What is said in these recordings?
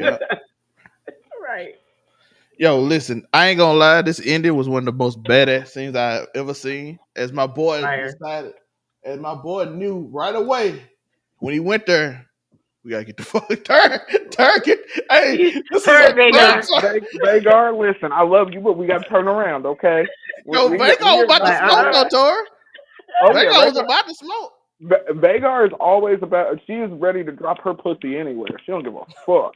Yeah. Right. Yo, listen, I ain't gonna lie. This ending was one of the most badass scenes I've ever seen. As my boy Fire. decided, as my boy knew right away when he went there, we gotta get the fuck turn. Hey, this is a Turn third Vagar. time. Vagar, listen, I love you, but we got to turn around, okay? Yo, Vagar was about to Like, smoke though, Tor. Oh yeah, Vagar was about to smoke. Vagar is always about. She is ready to drop her pussy anywhere. She don't give a fuck.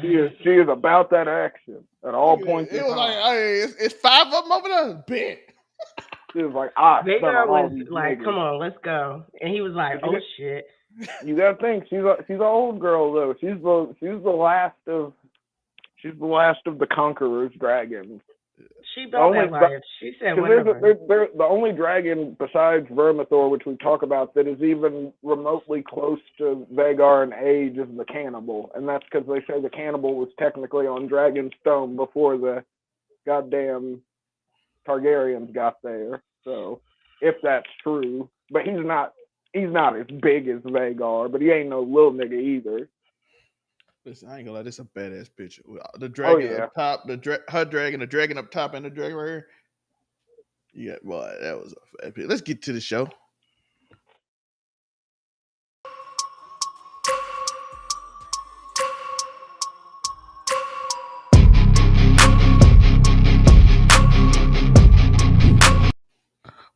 She is about that action at all points in It was time. like, hey, it's five of them over there. Bet. She was like, I spent Vagar on all was these like, niggas. "Come on, let's go," and he was like, "Oh shit." You gotta think she's an old girl though. She's the last of the conqueror's dragons. She built that life. She said whatever. They're the only dragon besides Vermithor, which we talk about, that is even remotely close to Vagar in age is the cannibal, and that's because they say the cannibal was technically on Dragonstone before the goddamn Targaryens got there. So if that's true, but he's not as big as Vagar, but he ain't no little nigga either. Listen, I ain't gonna lie, this is a badass picture. The dragon up top, her dragon, the dragon up top, and the dragon right here. Yeah, boy, that was a fat picture. Let's get to the show.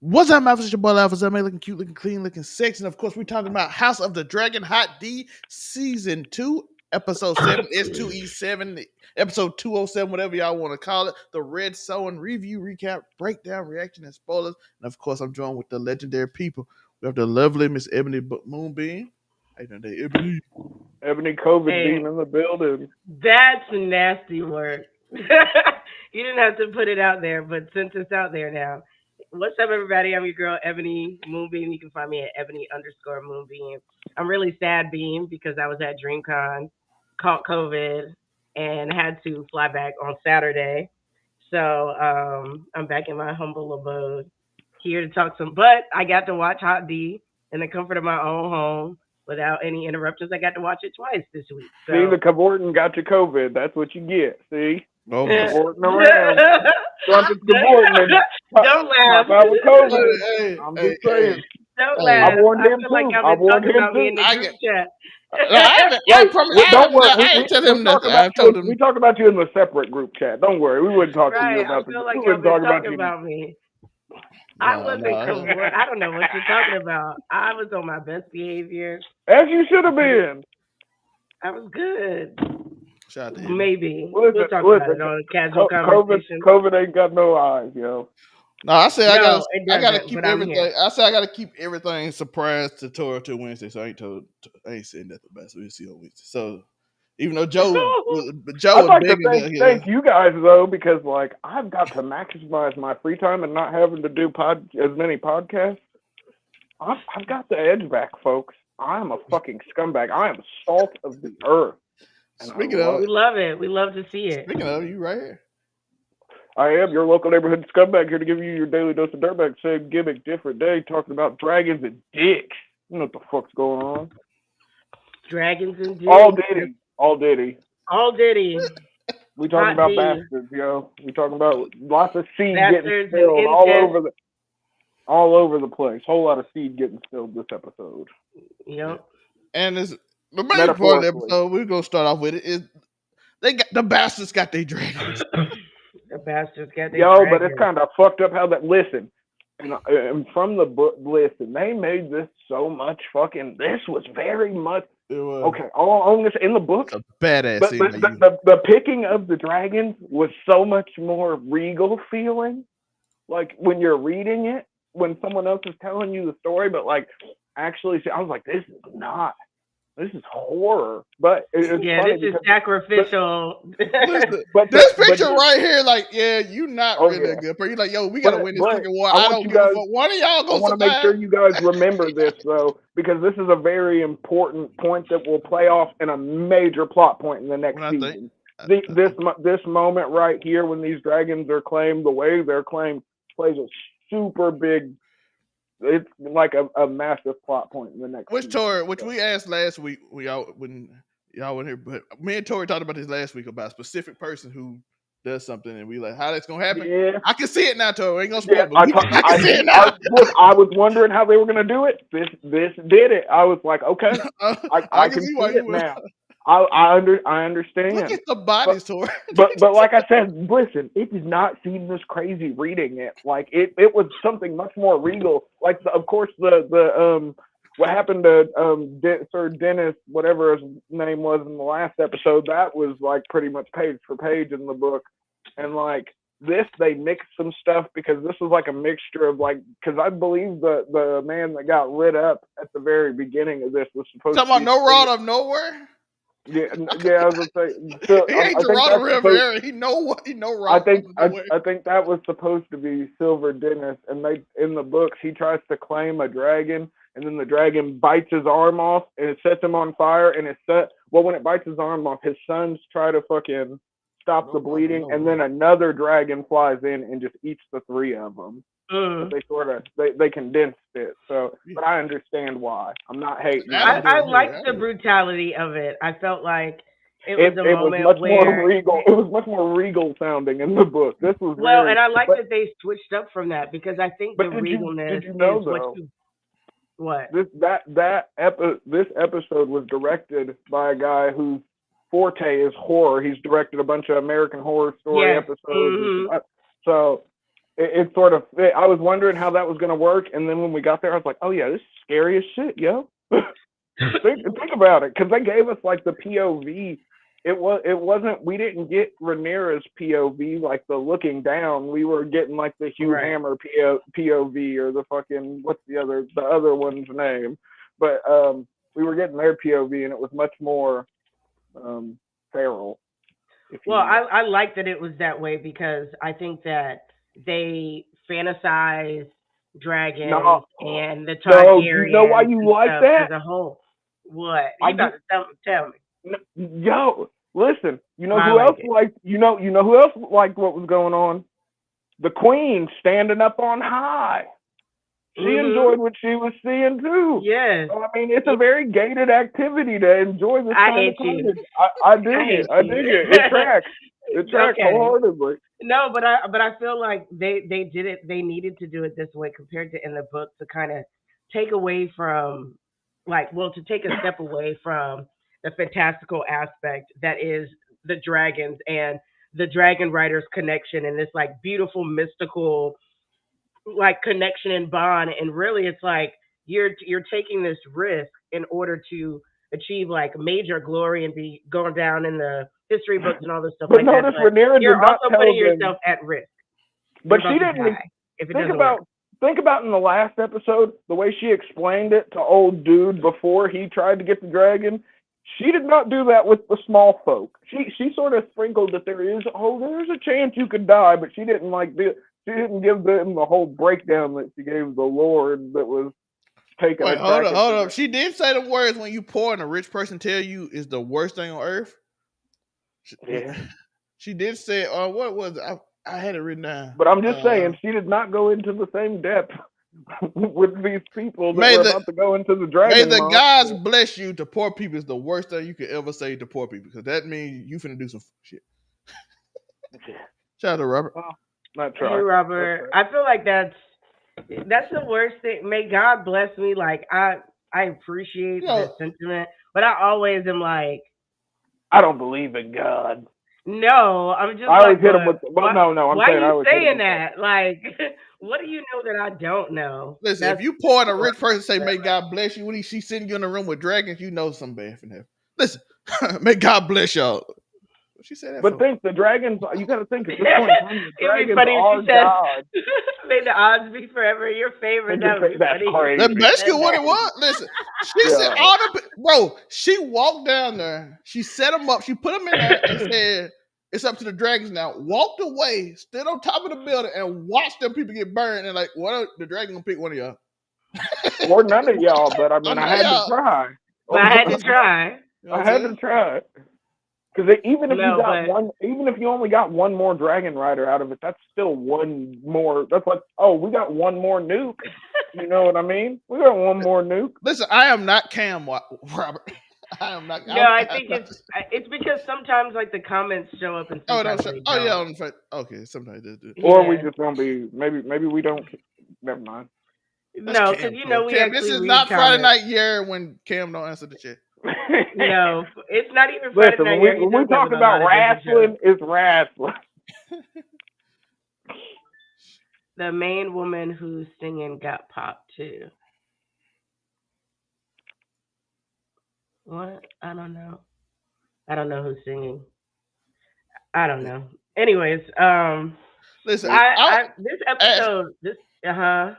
What's up, my your boy Alpha? I'm looking cute, looking clean, looking sexy. And of course, we're talking about House of the Dragon Hot D Season 2, Episode 7, S2E7, Episode 207, whatever y'all want to call it. The Red Sowing review, recap, breakdown, reaction, and spoilers. And of course, I'm joined with the legendary people. We have the lovely Miss Ebony Moonbeam. How you doing today, Ebony? Ebony COVID beam in the building. That's nasty work. You didn't have to put it out there, but since it's out there now. What's up, everybody? I'm your girl, Ebony Moonbeam. You can find me at Ebony_Moonbeam. I'm really sad, Beam, because I was at DreamCon, caught COVID, and had to fly back on Saturday. So I'm back in my humble abode, here to talk some. But I got to watch Hot D in the comfort of my own home without any interruptions. I got to watch it twice this week. So. See, the cavorting got you COVID. That's what you get. See? Oh, cavorting around. Don't laugh. COVID. I'm just saying. Don't laugh. I warned him feel like too. y'all been talking about me in the group chat. Don't worry. I ain't tell him nothing. I told him we talk about you in the separate group chat. Don't worry. We wouldn't talk to you about I feel like y'all been talking about me. I wasn't cavorting. I don't know what you're talking about. I was on my best behavior. As you should have been. I was good. Shout out to Maybe. We'll talk about it on a casual conversation. COVID ain't got no eyes, yo. No, I said I gotta keep everything. Here. I said I gotta keep everything surprise to Tora till Wednesday. So I ain't saying nothing about it. So we'll see on Wednesday. So even though Joe I'd like to thank you guys though, because like I've got to maximize my free time and not having to do as many podcasts. I've got the edge back, folks. I am a fucking scumbag. I am salt of the earth. Speaking of, we love it. We love to see it. Speaking of, you right here. I am your local neighborhood scumbag here to give you your daily dose of dirtbag. Same gimmick, different day. Talking about dragons and dicks. You know what the fuck's going on? Dragons and dicks. All Diddy. We talking about bastards, yo. We talking about lots of seed getting spilled all over the place. Whole lot of seed getting spilled this episode. Yep. And the main part of the episode we're gonna start off with it is the bastards got their dragons. The bastards got their dragons. But it's kind of fucked up how that. Listen, and from the book, listen, they made this so much fucking. This was very much. Okay, all this in the book. A badass scene. The picking of the dragons was so much more regal feeling. Like when you're reading it, when someone else is telling you the story, but like actually, I was like, this is horror. But it's funny this is sacrificial. But this picture right here, like, you not really good. But you're like, yo, we gotta win this freaking war. I don't give a fuck. One of y'all go. I want to make sure you guys remember this though, because this is a very important point that will play off in a major plot point in the next season. This moment right here, when these dragons are claimed, the way they're claimed, plays a super big. It's like a massive plot point in the next. Which we asked last week. When y'all went here, but me and Tori talked about this last week about a specific person who does something, and we like how that's gonna happen. Yeah. I can see it now, Tori. I ain't gonna Yeah, spoil, but I can see it now. look. I was wondering how they were gonna do it. This did it. I was like, okay, I I can can see see why you it would. now. I Look understand. at the But bodies, Tori. but like I said, listen, it did not seem this crazy reading it. Like it was something much more regal. Like of course the what happened to Sir Dennis, whatever his name was in the last episode, that was like pretty much page for page in the book, and like this they mixed some stuff because this was like a mixture of like because I believe the man that got lit up at the very beginning of this was supposed Talking to about be no rod of nowhere. yeah, yeah, I was gonna say. So, He ain't I think Geraldo that's supposed. Rivera. He know what he know rod of nowhere. I think that was supposed to be Silver Dennis, and they in the books he tries to claim a dragon, and then the dragon bites his arm off, and it sets him on fire, and it set. Well, when it bites his arm off, his sons try to fucking stop No the rod of bleeding, and nowhere. then another dragon flies in and just eats the three of them. But Mm. they sort of they condensed it, so but I understand why. I'm not hating Adam on do it. I it here. liked the Adam. brutality of it. I felt like it was a It was moment much more where, regal. It was much more regal sounding in the book. This was well, very, and I like but that they switched up from that because I think the did regalness you is know what though? you what. This episode was directed by a guy whose forte is horror. He's directed a bunch of American Horror Story Yes. episodes, Hmm. so it sort of fit. I was wondering how that was going to work, and then when we got there, I was like, oh yeah, this is scary as shit, yo. think about it, because they gave us like the POV. It wasn't we didn't get Rhaenyra's POV like the looking down. We were getting like the Hugh Right. Hammer POV or the fucking what's the other one's name. But we were getting their POV and it was much more feral, if you Well, will. I like that it was that way because I think that they fantasize dragons No, and the no, you know why Targaryens you and like stuff that? as a whole. What? I You about do. to tell me? Yo, listen. You know I who like else it. liked? You know who else liked what was going on? The Queen standing up on high. She Mhm. enjoyed what she was seeing too. Yes. So I mean, it's Yeah, a very gated activity to enjoy this I kind of hate you. carnage. I I dig it. hate I you. dig it. It tracks. It tracks Okay. wholeheartedly. No, but I feel like they did it. They needed to do it this way compared to in the book to kind of take away from to take a step away from the fantastical aspect that is the dragons and the dragon riders connection and this like beautiful mystical like connection and bond, and really it's like you're taking this risk in order to achieve like major glory and be going down in the history books and all this stuff But like that, notice but Rhaenyra you're did not also tell putting them. yourself at risk. You're But about she to didn't die if it think doesn't work. about think about in the last episode the way she explained it to old dude before he tried to get the dragon. She did not do that with the small folk. She sort of sprinkled that there's a chance you could die, but she didn't she didn't give them the whole breakdown that she gave the Lord that was taking a Wait, hold crack up, at hold the up. She did say the words when you poor and a rich person tell you is the worst thing on earth. She, yeah. she did say, what was it? I had it written down. But I'm just saying she did not go into the same depth with these people that May were the about to go into the may dragon the gods monster. bless you to poor people is the worst thing you could ever say to poor people because that means you finna do some shit. Shout out to Robert. Well, not Hey try. Robert, I feel like that's the worst thing. May God bless me. Like I appreciate You the know, sentiment, but I always am like, I don't believe in God. no. I'm just I always like, hit him but with. Well, why? no. I'm Why are saying I you always hit him saying with that. that? Like, what do you know that I don't know? listen, if That's you poor and a what rich person say, I'm may saying. God bless you, when she's sitting you in a room with dragons, you know something bad finna happen. Listen, may God bless y'all. What she say that But for? think the dragons. You got to think at this point in time, the It'd be dragons funny if she are said, God. "May the odds be forever in your favor." That would be That's funny if That's she crazy. basically said what that. it was. Listen, she said Yeah. all the bro. She walked down there. She set them up. She put them in there and said, "It's up to the dragons now." Walked away, stood on top of the building, and watched them people get burned. And like, what? The dragon gonna pick one of y'all? Or none of y'all. But I Oh mean, I no, had to y'all. try. But I had to try. You know what I I'm had to saying? try. Because No, but even if you only got one more dragon rider out of it, that's still one more. That's like, oh, we got one more nuke. You know what I mean? We got one more nuke. Listen, I am not Cam Robert. I am not. No, I think it's because sometimes like the comments show up and Oh, don't sometimes show. they Oh yeah, don't. on the face. Okay, sometimes they do. Or we Yeah. just don't be. Maybe we don't. Never mind. That's No, because Cam fault. we Cam, this actually is read not Friday comments. night year when Cam don't answer the chat. No, it's not even Friday Listen, night here. He when we does that talk with a about lot of different shows. wrestling, it's wrestling. The main woman who's singing got popped too. What? I don't know. I don't know who's singing. I don't know. Anyways, Listen, I this I, episode, this uh-huh.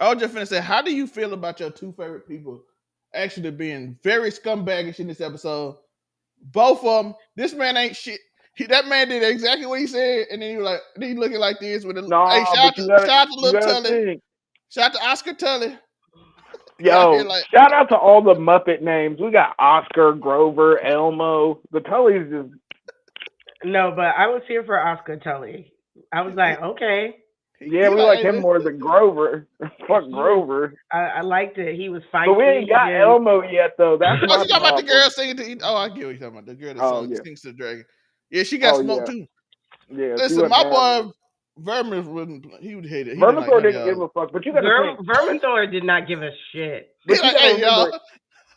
I was just finna say, how do you feel about your two favorite people actually being very scumbaggish in this episode? Both of them. This man ain't shit. That man did exactly what he said, and then he was like, then he looking like this with a hey, Nah, but shout out to you little gotta Tully, think. shout out to Oscar Tully. He out here Yo, like shout out to all the Muppet names. We got Oscar, Grover, Elmo. The Tullys just No, but I was here for Oscar Tully. I was like, okay, yeah, he we like like hey, him more than Grover. Fuck he was. Grover. I liked it. He was But we feisty. ain't He got didn't. Elmo yet though. That's oh, my you talking about the girl problem. singing to oh I get what you're talking about. The girl that Oh yeah. sings to the dragon. Yeah, she got Oh smoked yeah. too. Yeah, she Listen, wasn't my having boy it. Vermin wouldn't he would hate it. He didn't like Vermithor none of didn't give y'all. a fuck, but you gotta think. Vermithor did not give a shit. He But you like, gotta hey remember, y'all.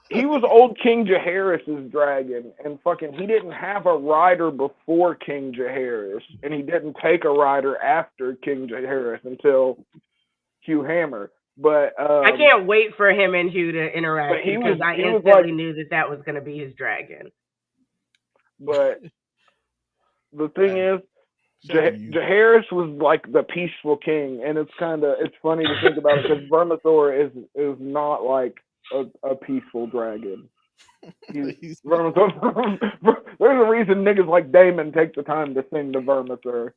he was old King Jaehaerys' dragon, and fucking he didn't have a rider before King Jaehaerys, and he didn't take a rider after King Jaehaerys until Hugh Hammer. But I can't wait for him and Hugh to but interact he because I was instantly like, knew that was going to be his dragon. but the thing is, Shout out to you. Jaehaerys was like the peaceful king, and it's funny to think about it because Vermithor is not like a peaceful dragon. He's- Vermithor. There's a reason niggas like Damon take the time to sing to Vermithor.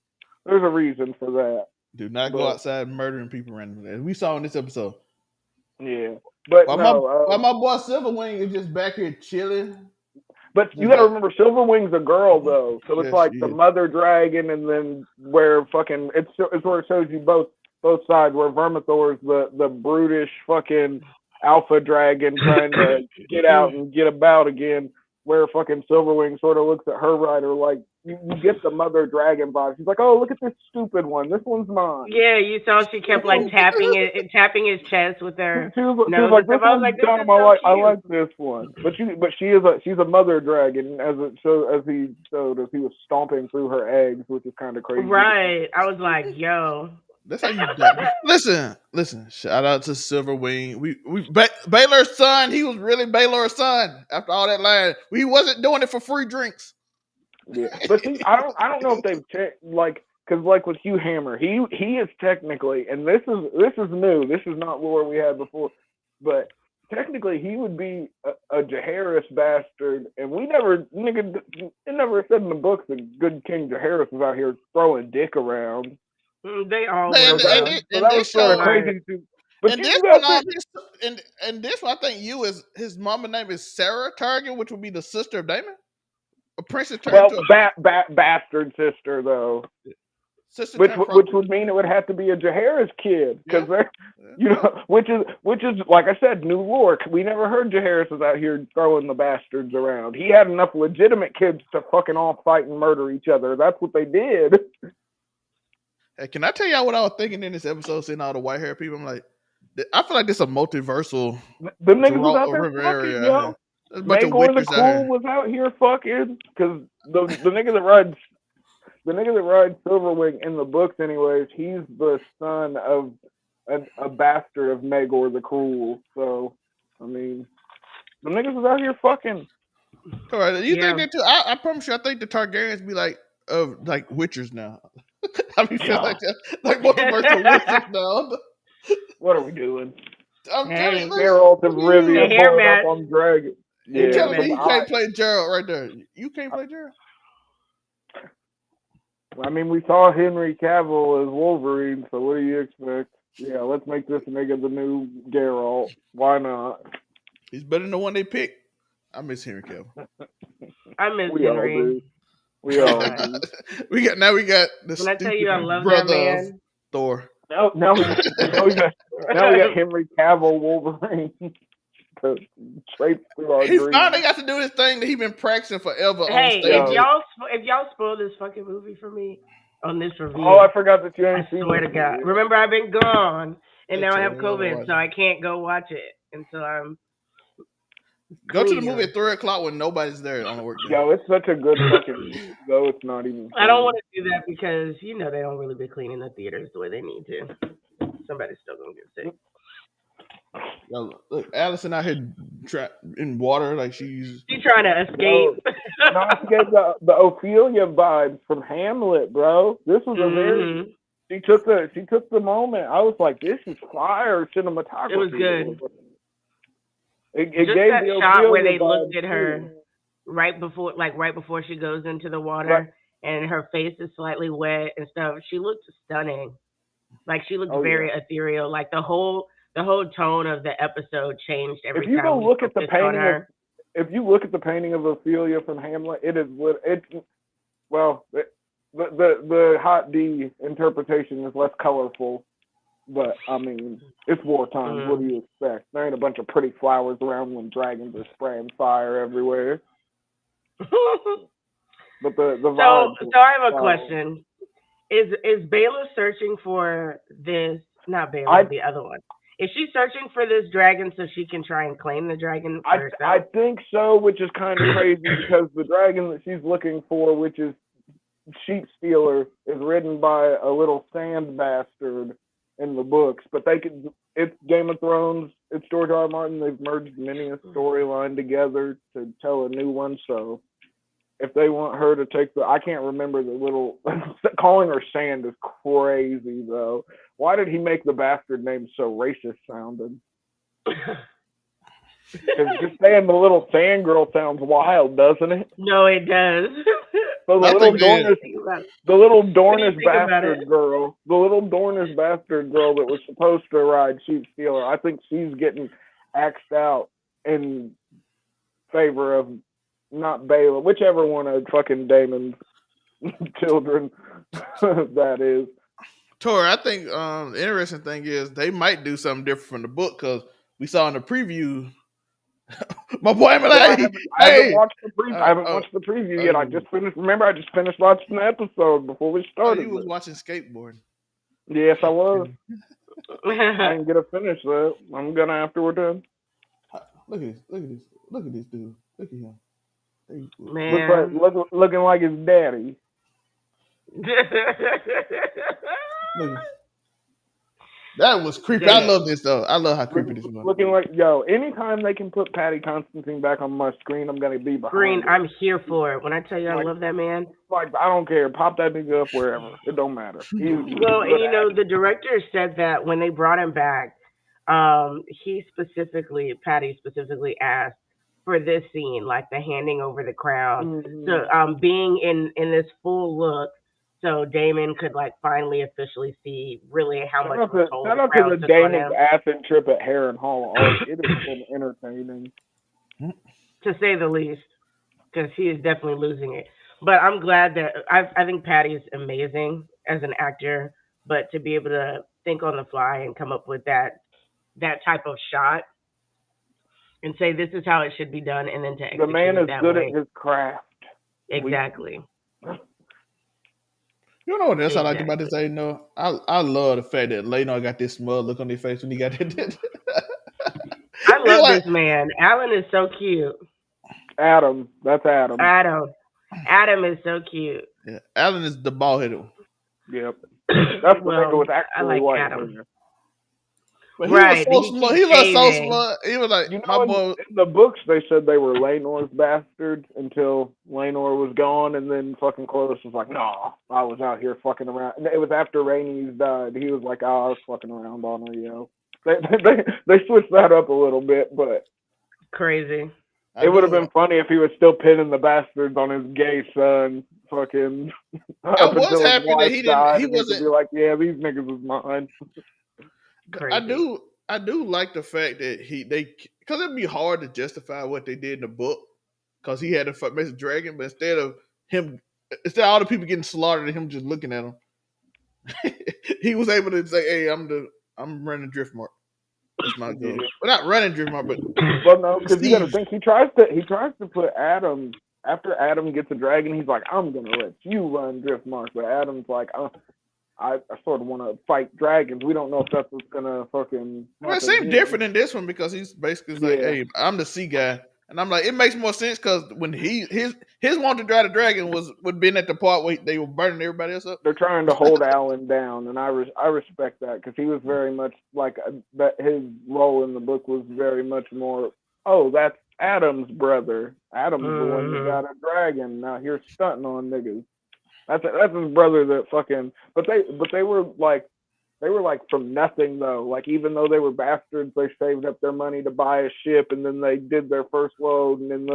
There's a reason for that. Do not go outside murdering people randomly. We saw in this episode. Yeah, but While my boy Silverwing is just back here chilling. But you Just got to like, remember, Silverwing's a girl though, so it's yes, like she the is. mother dragon, and then where fucking it's where it shows you both sides. Where Vermithor's the brutish fucking alpha dragon trying to get out and get about again. Where fucking Silverwing sort of looks at her rider like you get the mother dragon vibe. She's like, oh, look at this stupid one. This one's mine. Yeah, you saw she kept like tapping his chest with her She was nose like, and this stuff. I was one's like, this dumb. is so I cute. like this one. But she's a mother dragon, as he showed as he was stomping through her eggs, which is kind of crazy. Right. I was like, yo. That's how you do. Listen. Shout out to Silverwing. Baylor's son. He was really Baylor's son. After all that line, he wasn't doing it for free drinks. Yeah, but see, I don't know if they've checked because with Hugh Hammer, he is technically, and this is new. This is not lore we had before, but technically he would be a Jaehaerys bastard, and we never it never said in the books that good King Jaehaerys was out here throwing dick around. They all Man, were. So that was sort of crazy too. But and you this got one, and this one, I think his mama name is Sarah Target, which would be the sister of Damon. A princess turned to a bastard sister though, sister which turned would mean it would have to be a Jaehaerys kid because they're yeah. which is like I said, new lore. We never heard Jaehaerys was out here throwing the bastards around. He had enough legitimate kids to fucking all fight and murder each other. That's what they did. Hey, can I tell y'all what I was thinking in this episode? Seeing all the white hair people, I'm like, I feel like this is a multiversal. Them niggas was out there fucking, yo. There's a bunch of Maegor the witches out here. Cruel was out here fucking because the nigga that rides Silverwing in the books, anyways, he's the son of a bastard of Maegor the Cruel. So, I mean, the niggas was out here fucking. All right, you think that too? I promise you, I think the Targaryens be like witchers now. I mean, feel like that, like multiverse of witches now. What are we doing? I'm telling you, Geralt of Rivia pulling up on Dragon. You telling me you can't play Geralt right there? You can't play Geralt. I mean, we saw Henry Cavill as Wolverine, so what do you expect? Yeah, let's make this nigga the new Geralt. Why not? He's better than the one they picked. I miss Henry Cavill. I miss we Henry. All do. We all do. we got the when I tell you I love brother that man. of Thor. Now we got Henry Cavill Wolverine. to traipse through our He dreams. finally got to do his thing that he been practicing forever on Hey, stage. if y'all spoil this fucking movie for me on this review, Oh, I forgot that you I ain't seen swear it. to God. Remember, I've been gone, and now I have You wanna COVID, watch so it. I can't go watch it until I'm Go to the movie clear. at 3 o'clock when nobody's there on the work day. Yo, it's such a good fucking movie, though. It's not even I don't funny. want to do that because they don't really be cleaning the theaters the way they need to. Somebody's still gonna get sick. Yo, look, Allison out here in water like she's. She trying to Yo, escape. no, she gave the Ophelia vibes from Hamlet, bro. This was a very Hmm. she took the moment. I was like, this is fire cinematography. It was good. It Just gave that the shot where Ophelia they looked vibes at her too. right before she goes into the Right. water, and her face is slightly wet and stuff. She looked stunning. Like she looked Oh very yeah. ethereal. Like the whole tone of the episode changed If every you go time we look at the focused on painting of her. if you look at the painting of Ophelia from Hamlet, it is well the hot D interpretation is less colorful, but I mean it's wartime. What do Mm. you expect? There ain't a bunch of pretty flowers around when dragons are spraying fire everywhere. But the so vibes. so I have a Uh, question. Is Bayla searching for this? Not I Bayla, the other one. Is she searching for this dragon so she can try and claim the dragon I for I herself? think so, which is kind of crazy because the dragon that she's looking for, which is Sheep Stealer, is ridden by a little sand bastard in the books. But it's Game of Thrones, it's George R. R. Martin. They've merged many a storyline together to tell a new one. So if they want her to take I can't remember the little calling her Sand is crazy though. Why did he make the bastard name so racist sounding? Because just saying the little sand girl sounds wild, doesn't it? No, it does. So I think they. the little What do you Dornish think about it? bastard girl that was supposed to ride Sheep Stealer, I think she's getting axed out in favor of not Bela, whichever one of fucking Damon's children that is. Tori, I think the interesting thing is they might do something different from the book because we saw in the preview. My boy, I'm Well, like, I haven't hey, watched the preview. I haven't watched the preview yet. I just finished. Remember, I just finished watching the episode before we started. You was watching skateboarding. Yes, I was. I didn't get to finish that. I'm gonna after we're done. Look at this. Look at this. Look at this dude. Look at him. Man. Looking like his daddy. Look. That was creepy. Dang I it. love this though. I love how creepy this was. Looking like anytime they can put Patty Constantine back on my screen, I'm gonna be behind. Green, it. I'm here for it. When I tell you I love that man. Like I don't care. Pop that nigga up wherever. It don't matter. Well, and the director said that when they brought him back, Patty specifically asked for this scene, like the handing over the crown. Mm-hmm. So, being in this full look, so Damon could like finally officially see really how much of a toll Shout the out crown to the took on Damon's him. acid trip at Heron Hall arc. It has been entertaining. To say the least, because he is definitely losing it. But I'm glad that I think Patty's amazing as an actor, but to be able to think on the fly and come up with that type of shot and say this is how it should be done, and then to execute The man it is that good way. at his craft. Exactly. You know what else I like about this? I love the fact that Lenor got this smug look on his face when he got it. I love this man. Alan is so cute. Adam, that's Adam. Adam is so cute. Yeah, Alan is the bald headed one. Yep. That's the nigga with actually I like white Adam. hair. But he was so smart. He was so smart. He was like, my boy. In the books, they said they were Laenor's bastards until Laenor was gone, and then fucking Clovis was like, "No, I was out here fucking around." And it was after Rhaenys died. He was like, "Oh, I was fucking around on her, yo." They switched that up a little bit, but crazy. It would have been funny if he was still pinning the bastards on his gay son. Fucking. I was happy that he didn't. He wasn't. Be like, yeah, these niggas is mine. Crazy. I do like the fact that because it'd be hard to justify what they did in the book because he had to mess with dragon, but instead of all the people getting slaughtered and him just looking at him, he was able to say, "Hey, I'm running Driftmark." Driftmark go. Well, not running Driftmark, but Well, no, because you got to Steve. think he tries to put Adam after Adam gets a dragon. He's like, I'm gonna let you run Driftmark, but Adam's like, I sort of want to fight dragons. We don't know if that's what's gonna fucking Well, it happen seems here. different in this one because he's basically like, Yeah. "Hey, I'm the sea guy," and I'm like, it makes more sense because when his want to drive the dragon would been at the part where they were burning everybody else up. They're trying to hold Alan down, and I respect that because he was very much like that. His role in the book was very much more. Oh, that's Adam's brother. Adam's the one who got a dragon. Now here's stunting on niggas. That's his brother that fucking. But they were like from nothing though. Like even though they were bastards, they saved up their money to buy a ship, and then they did their first load, and then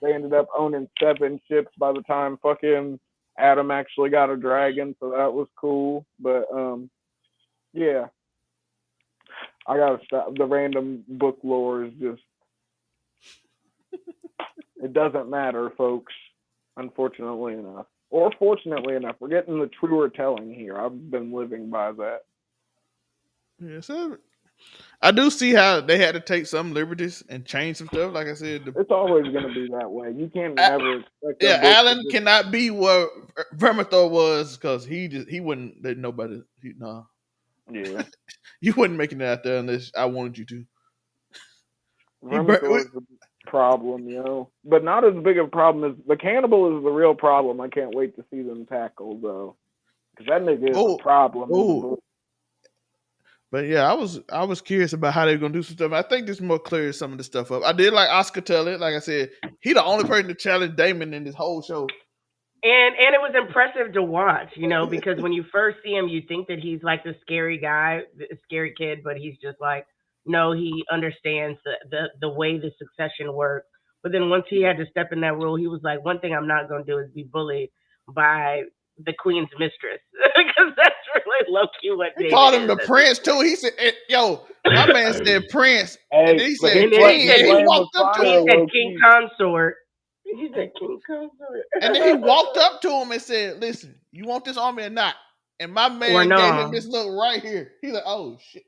they ended up owning 7 ships by the time fucking Adam actually got a dragon. So that was cool. But yeah, I gotta stop. The random book lore is just it doesn't matter, folks. Unfortunately enough. Or fortunately enough, we're getting the truer telling here. I've been living by that. Yeah, so I do see how they had to take some liberties and change some stuff. Like I said, It's always going to be that way. You can't never expect. Yeah, Alan cannot be where Vermithor was because he wouldn't let nobody. No, yeah, you wouldn't making it out there unless I wanted you to. Vermithor is the problem, but not as big of a problem as the cannibal is the real problem. I can't wait to see them tackle though, because that nigga is a problem in the book. But yeah, I was curious about how they were gonna do some stuff. I think this more clears some of the stuff up. I did like Oscar tell it. Like I said, he the only person to challenge Damon in this whole show. And it was impressive to watch, because when you first see him, you think that he's like the scary guy, the scary kid, but he's just like, no, he understands the way the succession works. But then once he had to step in that role, he was like, one thing I'm not going to do is be bullied by the queen's mistress, because that's really low key what he called him the prince too. He said, "Yo, my man said prince," and then he said king. And he walked up to him. He said king consort. He said king consort. And then he walked up to him and said, "Listen, you want this army or not?" And my man gave him this look right here. He's like, "Oh shit."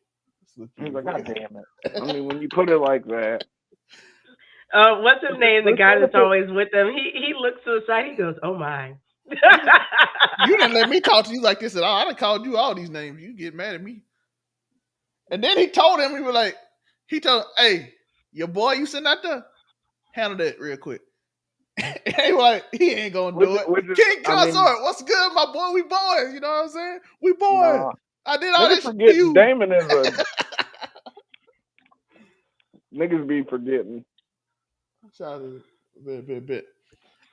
He's like, God damn it. I mean, when you put it like that. What's his name? The guy that's always with them. He looks to the side. He goes, "Oh my." You didn't let me talk to you like this at all. I done called you all these names. You get mad at me. And then he told him, he told him, hey, your boy you sitting out there, handle that real quick. And he was like, he ain't gonna do it. King Consort, what's good, my boy? We boys, you know what I'm saying? We boys. Nah. I did all this shit for you. Damon is a niggas be forgetting. Shout out a bit.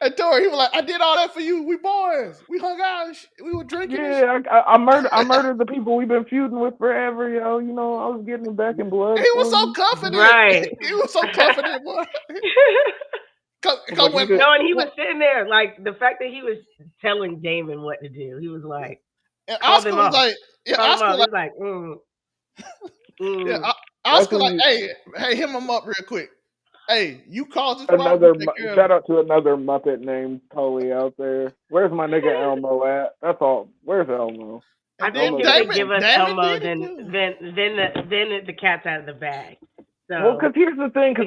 And Tori, he was like, I did all that for you. We boys. We hung out. We were drinking. Yeah, I murdered the people we've been feuding with forever, yo. You know, I was getting it back in blood. He was so confident. Right. He was so confident, boy. And he was sitting there, like, the fact that he was telling Damon what to do. He was like, and Oscar was like, Oscar was like, Yeah, Oscar like, hey, him up real quick. Hey, you caused this problem. Shout out to another Muppet named Tully out there. Where's my nigga Elmo at? That's all. Where's Elmo? I think if they give us Elmo, then the cat's out of the bag. So, well, because here's the thing, because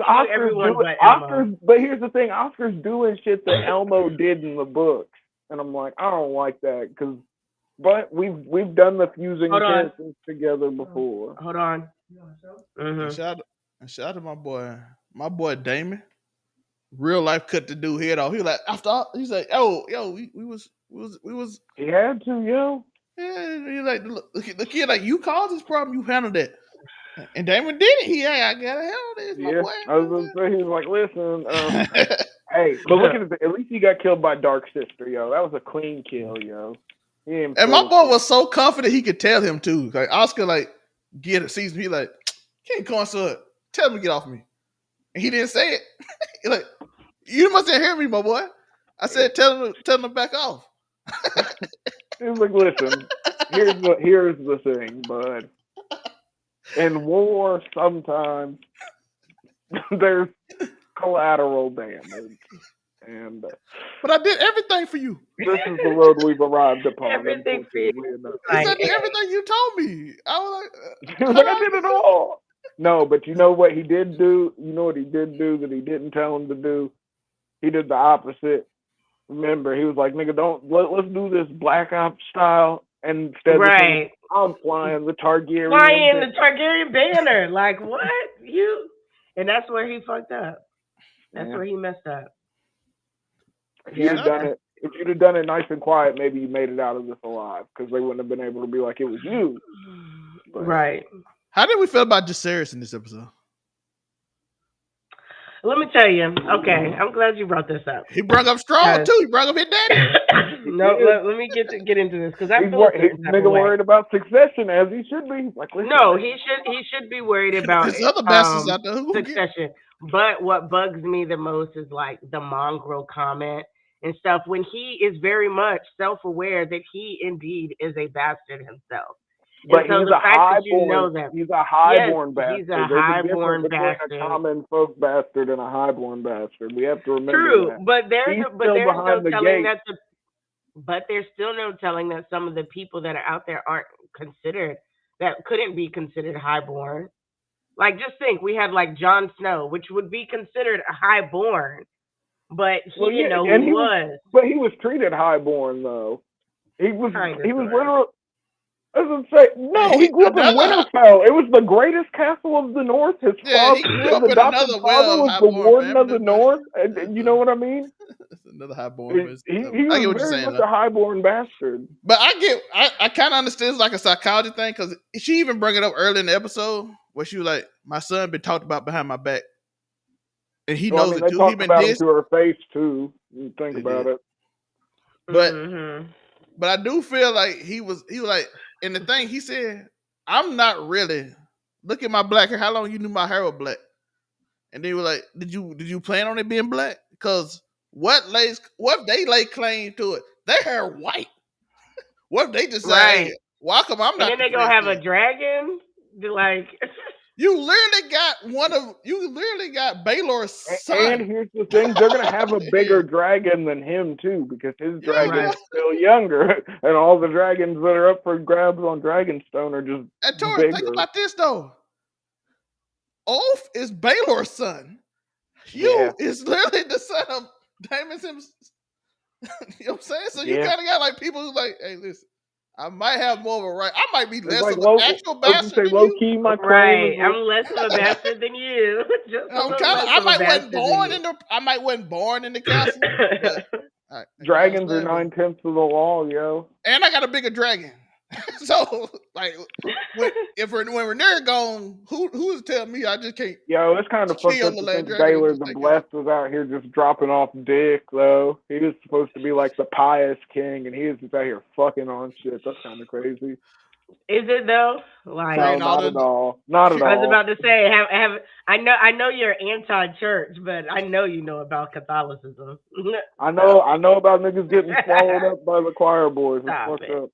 but here's the thing, Oscar's doing shit that Elmo did in the books, and I'm like, I don't like that, but we've done the fusing characters together before. Hold on. Mm-hmm. Shout out to my boy Damon. Real life cut the dude head off. He was like, he's like, yo, we was. He had to, yo. Yeah, he's like, the kid, like, you caused this problem, you handled it. And Damon did it. I gotta handle this, my boy. I was gonna say, he was like, listen, hey, but look at it. At least he got killed by Dark Sister, yo. That was a clean kill, yo. And my boy was so confident he could tell him too. Like Oscar, like, sees me, like, King Consort, tell him to get off me. And he didn't say it. Like, you must have heard me, my boy. I said, tell him to back off. He was like, listen, here's the thing, bud. In war, sometimes there's collateral damage, but I did everything for you. This is the road we've arrived upon. Everything for you. He said everything you told me. I was like, I did it all. No, but you know what he did do? You know what he did do that he didn't tell him to do? He did the opposite. Remember, he was like, "Nigga, let's do this Black Ops style." And instead, this nigga, Right. I'm flying the Targaryen Flying the bit. Targaryen banner. Like what? You and that's where he fucked up. That's Yeah. where he messed up. If you'd Yeah, have done that's it, if you'd have done it nice and quiet, maybe you made it out of this alive because they wouldn't have been able to be like it was you. But right. How did we feel about Jaceres in this episode? Let me tell you. Okay, I'm glad you brought this up. He brought up strong 'Cause- too. He brought up his daddy. he no, did. let me get into this because I feel a He's certain type of nigga way. worried about succession as he should be. Like, listen, No, man. he should be worried about There's other bastards out there who gonna get. succession. But what bugs me the most is like the mongrel comment and stuff when he is very much self aware that he indeed is a bastard himself. And But so he's the a fact that you highborn. know that, He's a yes, highborn he's a bastard. There's a difference highborn between a bastard. common folk bastard and a highborn bastard. We have to remember True, that. but He's still there's no behind the telling gate. that but there's still no telling that some of the people that are out there aren't considered that couldn't be considered highborn. Like just think, we had like Jon Snow, which would be considered a highborn, but he Well, didn't yeah, know who and he was. but he was treated highborn though. He was Kind of, he was sort of. literally. I was gonna say no. He grew up in Another. Winterfell. It was the greatest castle of the North. His Yeah, father, he grew his up in adopted another father, was the highborn warden of family, the but North. that's You know what I mean? another highborn. He But I get was what you're very saying much though. a highborn bastard. But I kind of understand it's like a psychology thing because she even brought it up early in the episode where she was like, "My son been talked about behind my back, and he Well, I knows mean, it they too. He talked been about him dissed. to her face too. You think He about did, it. but Mhm. I do feel like he was like, and the thing he said, I'm not really. Look at my black hair. How long you knew my hair was black? And they were like, did you plan on it being black? Because what if they lay claim to it? Their hair white. What if they just say, hey, Right. why come I'm And not then the they gonna first have a thing? dragon. Like, You literally got Baylor's And son. here's the thing: they're gonna have a bigger Yeah. dragon than him too, because his Yeah, dragon bro. right. is still younger, and all the dragons that are up for grabs on Dragonstone are just And Tori, think bigger. about this though. Oath is Baylor's son. Yeah, You is literally the son of Damon Sims. You know what I'm saying? So you yeah. kind of got like people who's like, hey, listen, I might have more of a right. I might be It's less like of an low. actual I was gonna bastard say than low you. key. My claim Right. is I'm less of a bastard than you. Just a I'm little kind of. less I of a might wasn't bastard than born you. in the. I might wasn't born in the castle, but you know what I'm dragons are saying. But 9/10 of the law, yo. and I got a bigger dragon. So like when Rhaenyra gone, who's telling me I just can't Yo, it's kind of fucked kill up the to last think dragon and Baylor just the take over? Blessed was out here just dropping off dick, though. He was supposed to be like the pious king, and he is just out here fucking on shit. That's kind of crazy. Is it though? Like, No, Creating all not at the all. Not at I was all. about to say, have I know you're anti-church, but I know you know about Catholicism. I So know about niggas getting swallowed up by the choir boys. It's stop fucked it. up.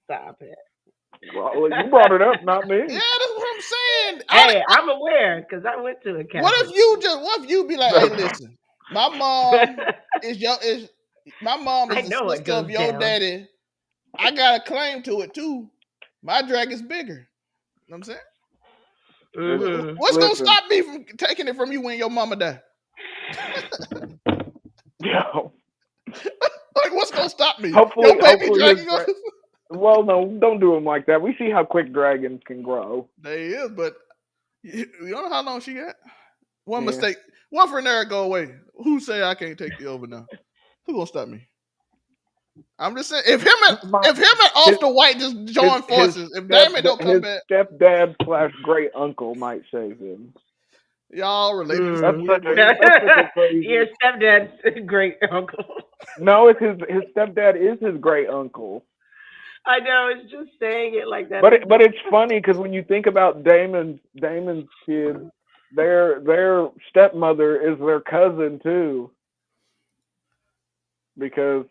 Stop it. Well, you brought it up, not yeah, me. that's what I'm saying. Hey, I'm aware because I went to a Catholic school. What if you be like, hey, listen, my mom is my mom I is the know it sister goes of your down. daddy. I got a claim to it too. My dragon's bigger. You know what I'm saying? Mhm. What's gonna Listen, stop me from taking it from you when your mama die? yo. Like, what's gonna stop me? Hopefully, Your baby hopefully dragon his. gonna Well, no, don't do him like that. We see how quick dragons can grow. There he is, but you don't know how long she got? One Yeah. mistake. One for Nera go away. Who say I can't take the over now? Who gonna stop me? I'm just saying if him and His, Off the White just join forces, if Damon don't come his back, stepdad / great uncle might save him. y'all related in That's some such weird a way. crazy. Your stepdad's great uncle. No, it's his stepdad is his great uncle. I know, it's just saying it like that. But it's funny because when you think about Damon's kid, their stepmother is their cousin too. Because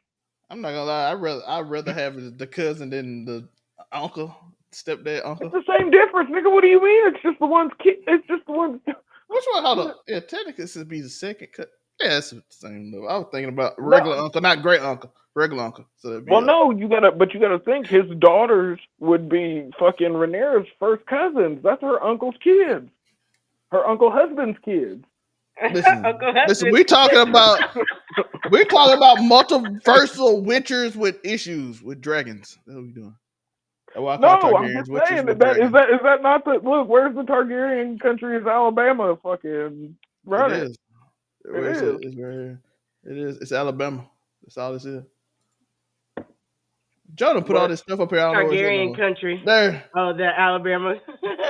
I'm not gonna lie, I'd rather have the cousin than the uncle, stepdad it's uncle. the same difference, nigga. What do you mean? It's just the one's kid. It's just the one. Which one? Hold up. Yeah, technically this would be the second cut. Yeah, it's the same though. I was thinking about regular No, uncle, not great uncle, regular uncle. So it'd be well, no, but you gotta think his daughters would be fucking Rhaenyra's first cousins. That's her uncle's kids, her uncle husband's kids. listen, Uncle listen. Hudson. We're talking about multiversal witchers with issues with dragons. That's what we doing. That's why I call No, I'm Targaryens just witches saying with that dragons. is that not the look? Where's the Targaryen country? Is Alabama fucking It run it? is. It Where is it? is. It's right here. It is. It's Alabama. That's all this is. Jordan put all But this stuff up here. I don't know where it's at no Targaryen more. country. There. Oh, the Alabama.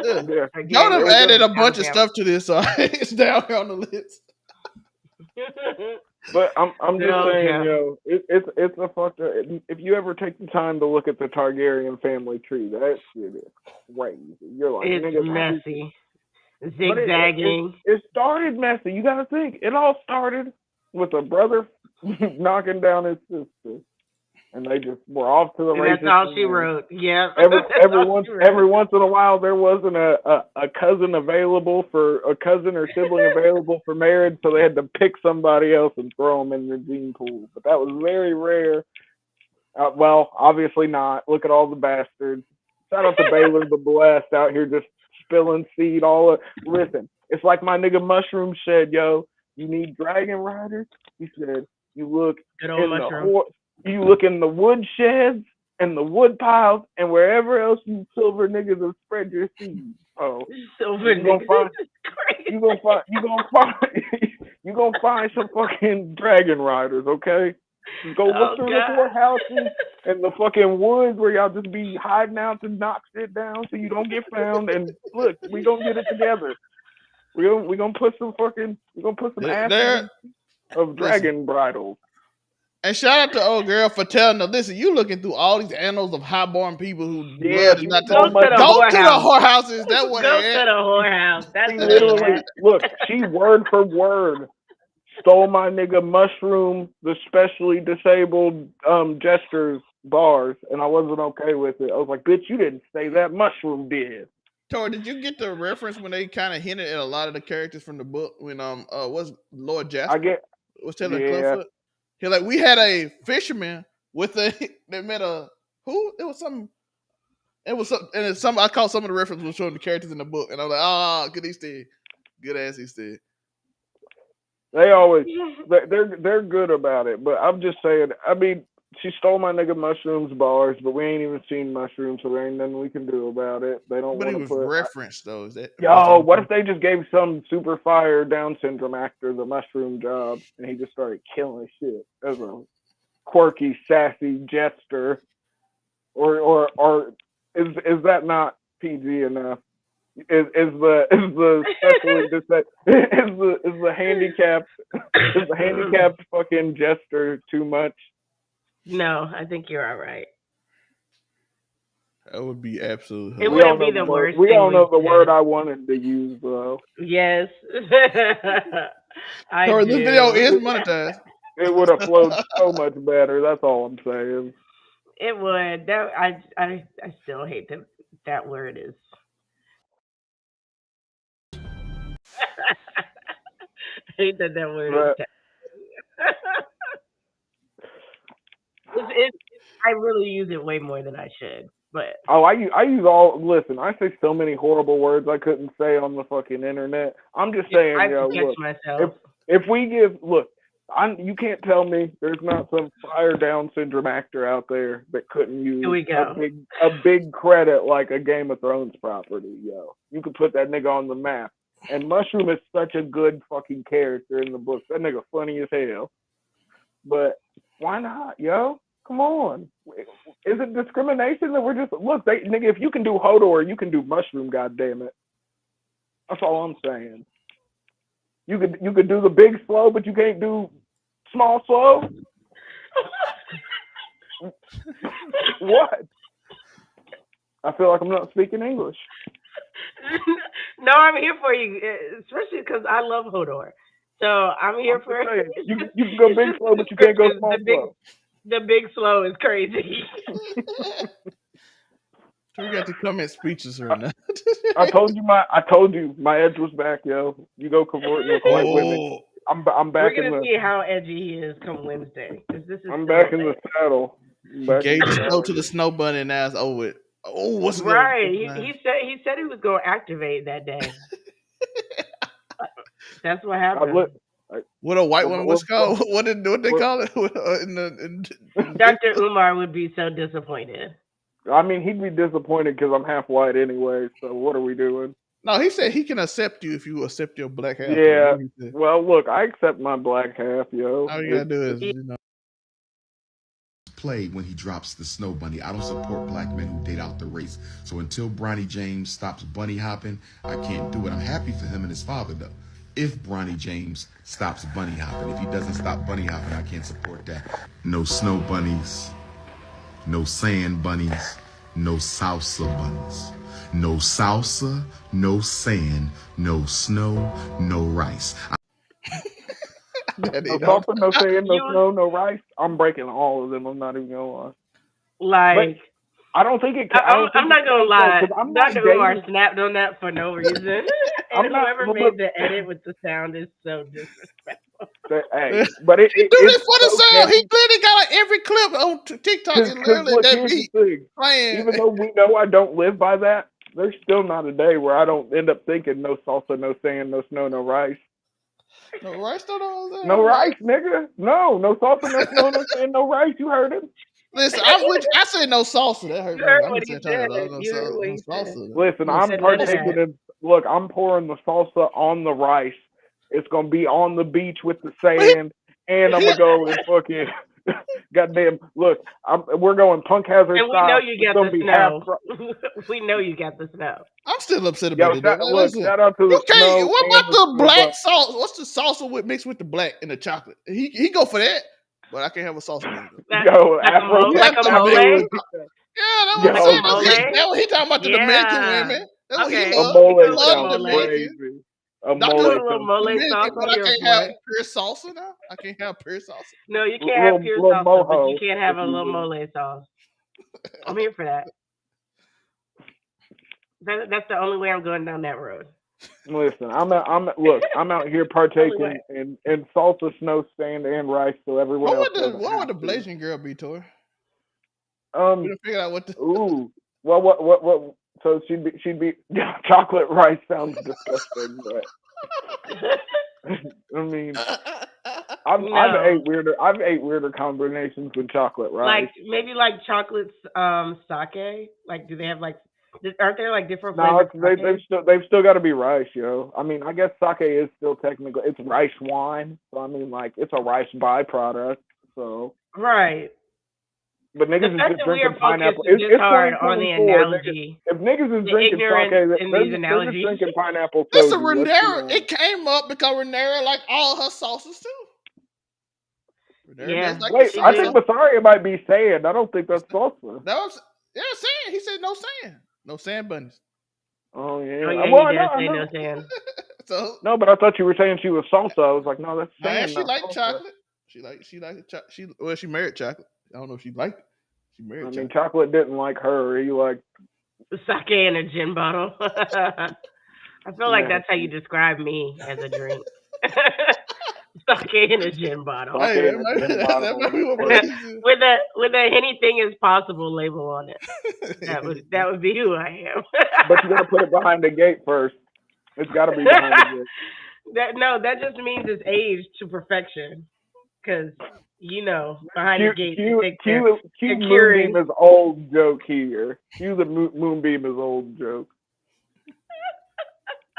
Yeah. yeah, Targaryen Jordan there you country added go. a is bunch of Alabama. stuff to this, so it's down here on the list. But I'm Good just old saying, Jeff. it's a fucked up. If you ever take the time to look at the Targaryen family tree, that shit is crazy. You're like, It's nigga, that is. messy, But zigzagging. it started messy. You gotta think. It all started with a brother knocking down his sister, and they just were off to the And that's races all from she there. wrote. Yep. every That's all she every wrote. once in a while there wasn't a cousin available for a cousin or sibling available for marriage, so they had to pick somebody else and throw them in the gene pool. But that was very rare. Well, obviously not. Look at all the bastards. Shout out to Baylor the Blessed out here just spilling seed all. Listen, it's like my nigga Mushroom said, yo. You need dragon riders. He said you look Good old in the mushroom. you look in the wood sheds and the wood piles and wherever else you silver niggas have spread your seed. Oh, Silver you gonna niggas. find Crazy. you gonna find some fucking dragon riders, okay? Just go look Oh through the God. whorehouses and the fucking woods where y'all just be hiding out to knock shit down so you don't get found. And look, we gonna get it together. We gonna put some There. asses of Listen. dragon bridles. And shout out to old girl for telling her, listen, you looking through all these annals of highborn people who Yeah, blood is she not to Go stole to my the go sister. to the whorehouse. whorehouses. That what Go they to at. the whorehouse. That's She where they literally at. look. She word for word stole my nigga Mushroom, the specially disabled jesters bars, and I wasn't okay with it. I was like, bitch, you didn't say that. Mushroom did. Tori, did you get the reference when they kind of hinted at a lot of the characters from the book when was Lord I Jasper get, was telling yeah. Clubfoot? He like we had a fisherman with a that met a who? It was some. It was some, and it's some. I caught some of the references was showing the characters in the book, and I was like, good Easter, good ass Easter. They always they're good about it, but I'm just saying. I mean, she stole my nigga Mushroom's bars, but we ain't even seen Mushroom, so there ain't nothing we can do about it. They don't But he want to was put. referenced though. Is that that's the Yo, only what thing? if they just gave some super fire Down syndrome actor the Mushroom job, and he just started killing shit as a quirky, sassy jester, or is that not PG enough? Is the specially is the handicapped fucking jester too much? No, I think you're all right. That would be absolute It We all wouldn't hilarious. be know the the word. worst We thing all know we've the word said. I wanted to use, though. Yes. I Tori, this video do. is monetized. It would have flowed so much better. That's all I'm saying. It would. That I still hate that word is. I hate that word is. But It's, I really use it way more than I should. But oh, I use all. Listen, I say so many horrible words I couldn't say on the fucking internet. I'm just I saying, have to yo, catch look, if myself. if we give look, you can't tell me there's not some fire Down syndrome actor out there that couldn't Here use we a go. big credit like a Game of Thrones property, yo. You could put that nigga on the map. And Mushroom is such a good fucking character in the book. That nigga funny as hell. But why not, yo? Come on. Is it discrimination that we're just look, nigga, if you can do Hodor, you can do Mushroom, goddamn it. That's all I'm saying. You could do the big slow, but you can't do small slow? What? I feel like I'm not speaking English. No, I'm here for you, especially because I love Hodor. So I'm here I'm for just it. saying. It's You can go big just slow, the but you can't go description. small slow. The big slow is crazy. Tori got to come in speeches right now. I told you my edge was back, yo. You go cavorting with white women. Oh, I'm We're back in gonna the see how edgy he is come Wednesday, because this is I'm still back in the a saddle. I'm back in Gave the the snow saddle. to the snow bunny, and now it's over with. Oh, what's going right. on? He said he was gonna activate that day. Uh, That's what I happened. look. I, What a white woman was what, called? What they what, call it in the Dr. Umar would be so disappointed. I mean, he'd be disappointed because I'm half white anyway. So what are we doing? No, he said he can accept you if you accept your black half. Though. Yeah. He said, Well, look, I accept my black half, yo. all you gotta do is, He- play when he drops the snow bunny. I don't support black men who date out the race. So until Bronny James stops bunny hopping, I can't do it. I'm happy for him and his father though. If Bronny James stops bunny hopping, if he doesn't stop bunny hopping, I can't support that. No snow bunnies, no sand bunnies, no salsa bunnies. No salsa, no sand, no snow, no rice. that No ain't all. salsa, no sand, no you snow, no rice. I'm breaking all of them. I'm not even gonna lie. But like I don't think it. I I'm don't think not it gonna counts though, lie. because I'm not Dr. Umar dating. snapped on that for no reason, and I'm not. whoever Look, made the edit with the sound is so disrespectful. hey, He but do it's this for the so sound. He catchy. literally got like every clip on TikTok is Because literally look, that here's the beat thing. playing. Even though we know I don't live by that, there's still not a day where I don't end up thinking no salsa, no sand, no snow, no rice. No rice, no. No I'm like, rice, nigga. No salsa, no snow, no sand, no rice. You heard him. listen, I'm with you. I said no salsa. That hurt You me. heard I'm what just he saying, trying to said. no You heard salsa. what No he said. salsa. Listen, No I'm Said none of partaking that. in. Look, I'm pouring the salsa on the rice. It's gonna be on the beach with the sand, and I'm gonna go and fucking. Goddamn! Look, we're going Punk Hazard And we know style. you It's got gonna the be half. snow. We know you got the snow. I'm still upset about Yo, it though. Like, look, listen, shout out to you the can't. snow What and about the the snow black bunny. sauce? What's the salsa with mixed with the black and the chocolate? He go for that, but I can't have a salsa bunny though. That Yo, You Afro, like have a to mole? mix. Afro Yeah, would be that's what I'm Like a yo, saying. That's mole? That's what he talking about. The Dominican Yeah. women. That's what he Okay, a love. we can He go mole with a love sounds the mole. Dominican. crazy. A Doctor A mole little sounds mole Dominican, sauce. but I'm I here can't for have it. pure salsa now. I can't have pure salsa. No, you can't have little pure little salsa, but you mojo, can have if a you little will. mole sauce. I'm here for that. That's the only way I'm going down that road. Listen, look, I'm out here Only way. partaking in salsa, snow, sand, and rice, so everyone else doesn't What have would the to. Blasian girl be, Tori? We Um, done figured out what the ooh, well, what? So she'd be chocolate rice sounds disgusting, but I mean, No, I've ate weirder combinations with chocolate rice. like maybe like chocolate sake. Like, do they have like? Aren't there like different No, flavored they've sake? still got to be rice, yo. I mean, I guess sake is still technically it's rice wine, so I mean, like it's a rice byproduct. So, Right. but The niggas is fact just that we are drinking focused pineapple. It's this hard on the 2024, niggas. analogy, If niggas is the drinking sake, ignorance in these they're just analogies. drinking pineapple listen, soju. Let's be Renera. It honest. came up because Renera like all her sauces too. Renera does Yeah, like the Wait, she I sauce. think do. Basaria might be sand. I don't think that's salsa. That was sand. He said no sand, no sand bunnies. Oh Oh yeah. yeah, Well, he I know, does I say know. no saying. So No, but I thought you were saying she was salsa. I was like, no, that's and sand, she not liked salsa. chocolate. She married chocolate. I don't know if she liked it. She I married mean, chocolate. chocolate didn't like her. He liked Sake in a gin bottle. I feel like that's how you nasty describe me as a drink. Sake in a gin bottle. sake Hey, in a gin that bottle. might be what with Blaze a anything is possible label on it. is. That would be who I am. But you got to put it behind the gate first. It's got to be behind the gate. that just means it's aged to perfection. Because behind the gate they're Moonbeam curing. is old joke here. Cue the Moonbeam is old joke.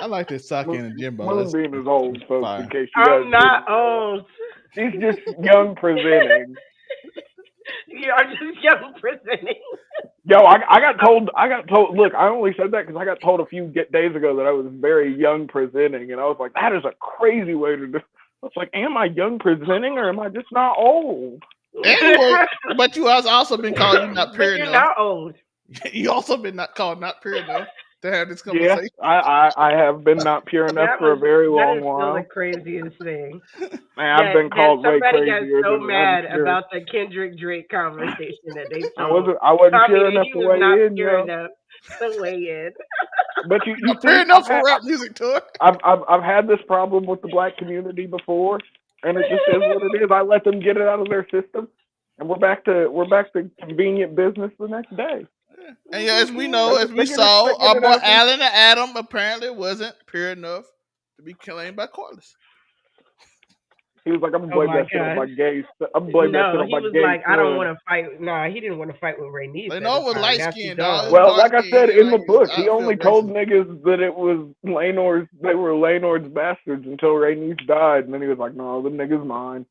I like this sake in a gym ball. That's Moonbeam is old, folks. In fire. case you guys I'm not didn't know, old. he's just young presenting. You are just young presenting. Yo, I got told. Look, I only said that because I got told a few days ago that I was very young presenting, and I was like, that is a crazy way to do. I was like, am I young presenting or am I just not old? But you has also been called you not But pure you're enough. not old. You also been not called not pure enough to have this Yes, conversation. I have been not pure enough for a very That long is still the while. craziest thing. Man, I've been That called way somebody got crazier so than I'm mad sure. about the Kendrick Drake conversation that they I told wasn't Tommy pure that enough he to was weigh not in, pure yo. enough to weigh in. But you Fair see, enough for rap music tour. I've had this problem with the black community before, and it just is what it is. I let them get it out of their system, and we're back to convenient business the next day. And yeah, as we know, as we They saw, get our it boy out of their- Allen and Adam apparently wasn't pure enough to be claimed by Corliss. He was like, I'm gonna Oh blame my that shit on my gosh. gay. I'm gonna blame that shit No, on he my was gay like, I don't son. want to fight. Nah, he didn't want to fight with Ray Neese They at know the it was time. light Now she's skinned, dog. It gone. was Well, dark like I skinned. said He in the like his book, he outfit only told racist. niggas that it was Lanor's. They were Lanor's bastards until Ray Neese died, and then he was like, "No, them niggas mine."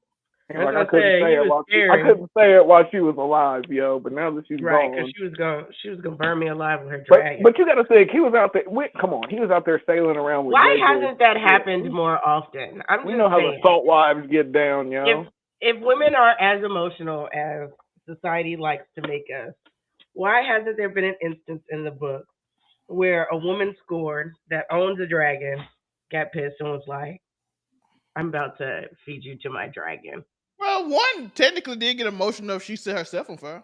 He was That's like, what I said. He was I scaring. couldn't say it while she was alive, yo. But now that she's Right, because gone, she was gonna burn me alive with her but dragon. but you got to think he was out there. Come on, he was out there sailing around with. Why gay boys. hasn't that happened more often? I'm We just know how saying. the salt wives get down, yo. If women are as emotional as society likes to make us, why hasn't there been an instance in the book where a woman scorned that owns a dragon got pissed and was like, "I'm about to feed you to my dragon." Well, one technically did get emotional if she set herself on fire.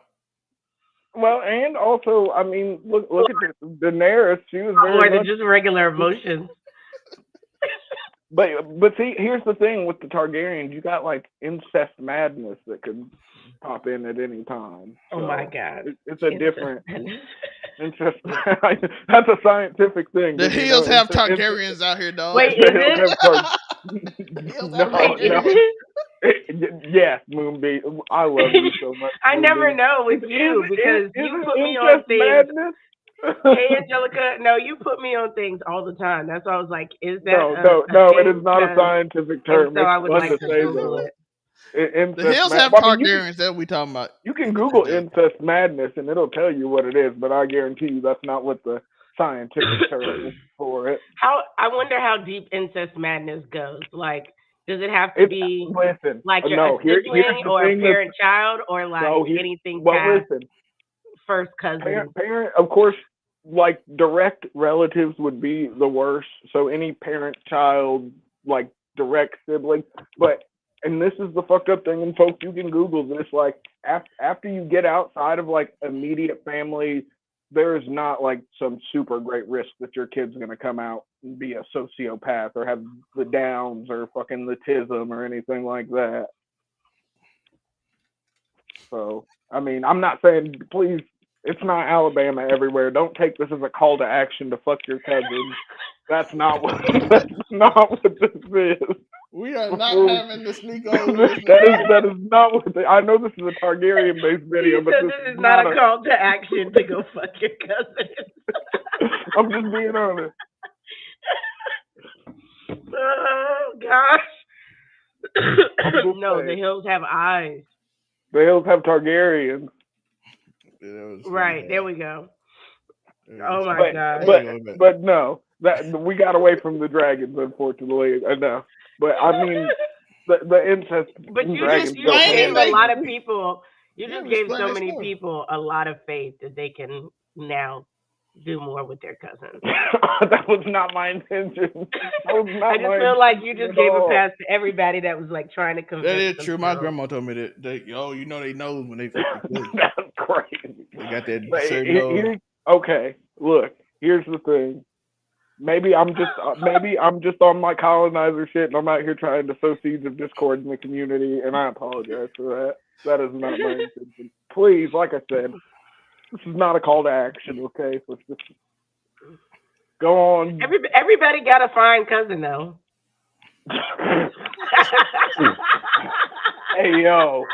Well, and also, I mean, look at this. Daenerys, she was very More than much. just regular emotions. But see, here's the thing with the Targaryens, you got like incest madness that could pop in at any time. Oh So my God. it's a different incest. That's a scientific thing. The did you hills know? have Targaryens out here, dog. Wait, The is hills it? have Tar- The hills no, have Wait, no. is it? Yes, Moonbeam. I love you so much. I never Moonbeam. know with you because Is you it put me on incest things. madness? Hey, Angelica, no, you put me on things all the time. That's why I was like, is that No, a it thing? is not a scientific And term. so I It's would fun like to to say Google though. it. The hills have Targaryens. That's what we talking about. You can Google incest madness and it'll tell you what it is, but I guarantee you that's not what the scientific term is for it. I wonder how deep incest madness goes. Like, does it have to be Listen, like a here's sibling the or a thing parent-child or like anything past listen, first cousin? parent, of course, like direct relatives would be the worst. So any parent-child, like direct sibling, and this is the fucked up thing, and folks, you can Google this. Like after you get outside of like immediate family, there is not like some super great risk that your kid's gonna come out and be a sociopath or have the Downs or fucking the tism or anything like that. So I mean, I'm not saying please. It's not Alabama everywhere. Don't take this as a call to action to fuck your cousins. That's not what. That's not what this is. We are not having the sneak over. That is not what. I know this is a Targaryen-based video, but this is not a call to action to go fuck your cousin. I'm just being honest. Oh gosh. No, the hills have eyes. The hills have Targaryens. Right, there we go. Oh my god. But no, that we got away from the dragons, unfortunately. I know, but I mean the incest. But you dragons just gave a lot of people. You just gave so many people a lot of faith that they can now do more with their cousins. That was not my intention. I just feel like you just gave a pass to everybody that was like trying to convince. That is true. My grandma told me that you know they know when they That's crazy. They got that certain okay, look, here's the thing. Maybe I'm just on my colonizer shit and I'm out here trying to sow seeds of discord in the community, and I apologize for that. That is not my intention. Please, like I said, this is not a call to action, okay? So let's just go on. Everybody got a fine cousin, though. Hey, yo.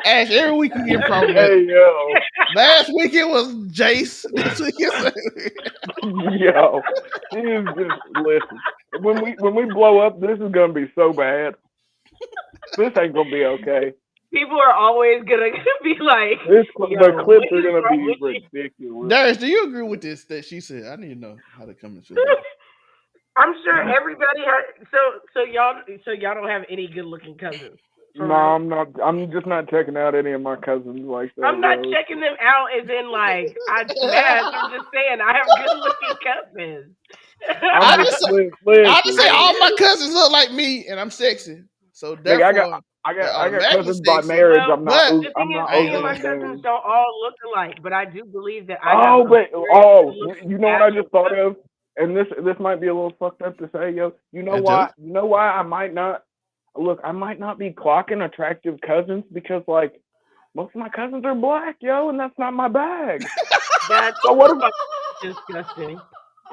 Ash, every week you get problems. Hey, yo. Last week it was Jace. This week yo. Listen. When we blow up, this is gonna be so bad. This ain't gonna be okay. People are always gonna be like, the clips are gonna be ridiculous. Darius, do you agree with this that she said? I need to know how to come into it. I'm sure everybody has. So y'all don't have any good looking cousins. No, I'm not. I'm just not checking out any of my cousins like that. I'm not checking them out as in like I'm just saying I have good looking cousins. I just say all my cousins look like me and I'm sexy. So therefore, I They got automatically cousins by sexy. marriage. Well, I'm not But the I'm thing is, not hey me and overly my yo, cousins embarrassed. don't all look alike, but I do believe that I have Oh, a but very good you looking know what I actual just thought cousin. of, and this might be a little fucked up to say, yo. Angelica. You know why I might not look? I might not be clocking attractive cousins because like most of my cousins are black, yo, and that's not my bag. That's So what if disgusting.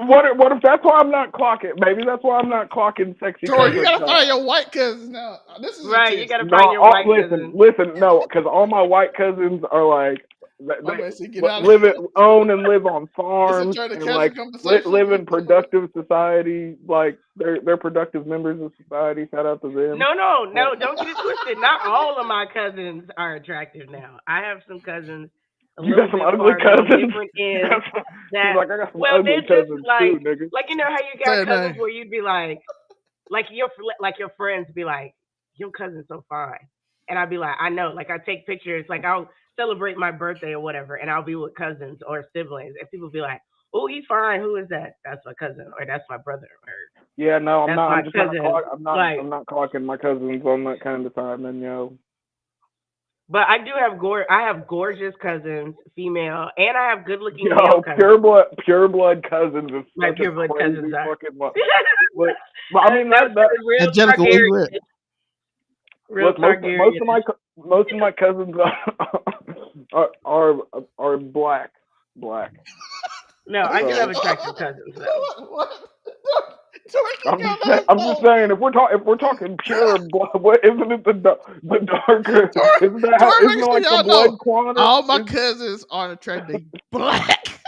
what if that's why I'm not clocking? Maybe that's why I'm not clocking sexy Tori, you cousins. gotta find your white cousins now. This is a Right, you test. gotta No, find your white cousin. listen, no, because all my white cousins are like I'm Like, gonna say get out of live it, own and live on this is farms trying to and catch a like conversation. live in productive society. Like they're productive members of society. Shout out to them. no, don't get it twisted. Not all of my cousins are attractive now. I have some cousins a You little got some bit ugly farther on cousins. different You ends got some, she's that, like, I got some well, ugly they're just cousins too, nigga. like you know how you Say got a cousins name. where you'd be like your friends be like, your cousin's so fine, and I'd be like, I know, like I take pictures, like I'll celebrate my birthday or whatever, and I'll be with cousins or siblings, and people be like, oh, he's fine. Who is that? That's my cousin, or that's my brother, or Yeah, no, I'm that's not. my I'm just not. cousin. I'm Like, not clocking my cousins on that kind of time. And yo, but I do have I have gorgeous cousins, female, and I have good looking male yo, cousins. pure blood cousins is My such a pure blood cousins crazy are. fucking look. But I mean No, that real Angelica, where you Targaryen. at? Real look, Targaryen. most of my cousins are black. No, I do So have attractive cousins though. What? Tori, you got that I'm just phone. saying if we're talking pure blood, what isn't it the darker? Tori, Isn't that how? Tori, Isn't make it sure like the y'all blood know. quantum? All my cousins aren't attractive. They black.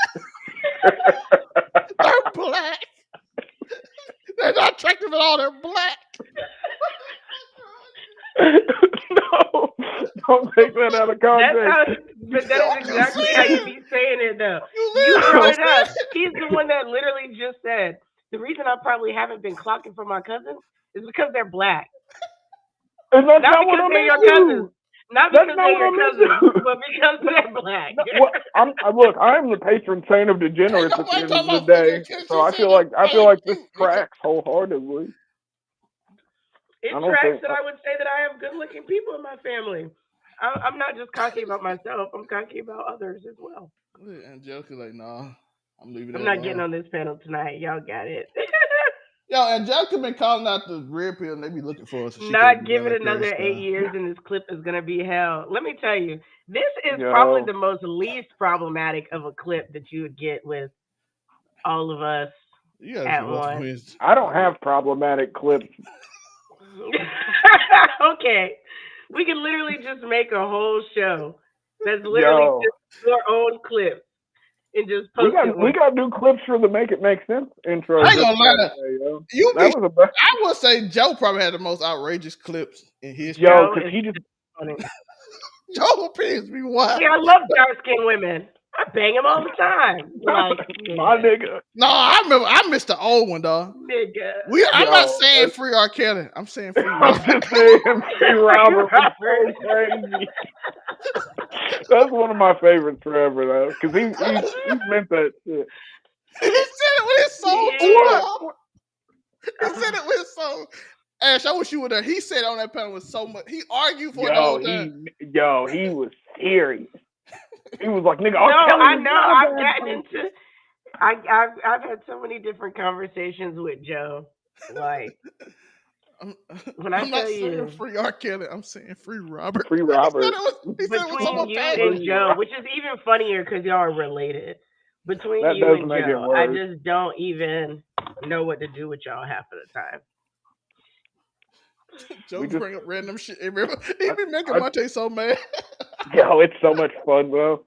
They're black. They're not attractive at all. They're black. No, don't take that out of That's context. how, but that is What you exactly how you said? be saying it though. You You literally brought it said up. He's the one that literally just said the reason I probably haven't been clocking for my cousins is because they're black. And that's Not not what because I'm they're your cousins. into. Not That's because not they're what your I'm cousins, into. but because they're black. No, what look, I am the patron saint of ain't degenerates at the nobody end of talking the about female day. kids. So She I said feel they're black like this cute. Nigga. tracks wholeheartedly. It I don't tracks think that I would say that I have good looking people in my family. I'm not just cocky about myself, I'm cocky about others as well. Angelica, like, nah, I'm leaving I'm that not getting alone. on this panel tonight. Y'all got it. Yo, Angelica been calling out the red pill and they be looking for us so she can't Not be give doing it that crazy another stuff. 8 years and this clip is going to be hell. Let me tell you, this is probably yo, the most least problematic of a clip that you would get with all of us You got at some multiple once. wins. I don't have problematic clips. Okay. We can literally just make a whole show that's literally Yo, just your own clip and just post it we one. got new clips for the Make It Make Sense intro I ain't just gonna the other lie. day, yo. You be. That was a best. I would say Joe probably had the most outrageous clips in history. Yo, Joe cause is he just funny. Joe opinions be wild. Yeah, I love dark skinned women. I bang them all the time. Like, my yeah, nigga. No, I remember. I missed the old one, dog. nigga. I'm not Yo, saying free R. Kelly. I'm saying free I'm Robert. just saying, Free Robert was Robert. so crazy. That's one of my favorites forever, though, because he meant that shit. He said it with his soul too, Yeah. What? dog. He said it with his soul. Ash, I wish you were there. He said on that panel with so much. He argued for it the whole time. He was serious. He was like, nigga, No, R. Kelly I is know. not a I've bad gotten person. into. I've had so many different conversations with Joe. Like I'm, when I I'm not tell saying you free R. Kelly. I'm saying free Robert. Free Robert. He said it with so between much you passion. and Free Joe, Robert. which is even funnier because y'all are related. Between That you does and make it Joe, I worse. just don't even know what to do with y'all half of the time. Joe bring up random shit. He be making I, Monte so mad. yo, it's so much fun, though.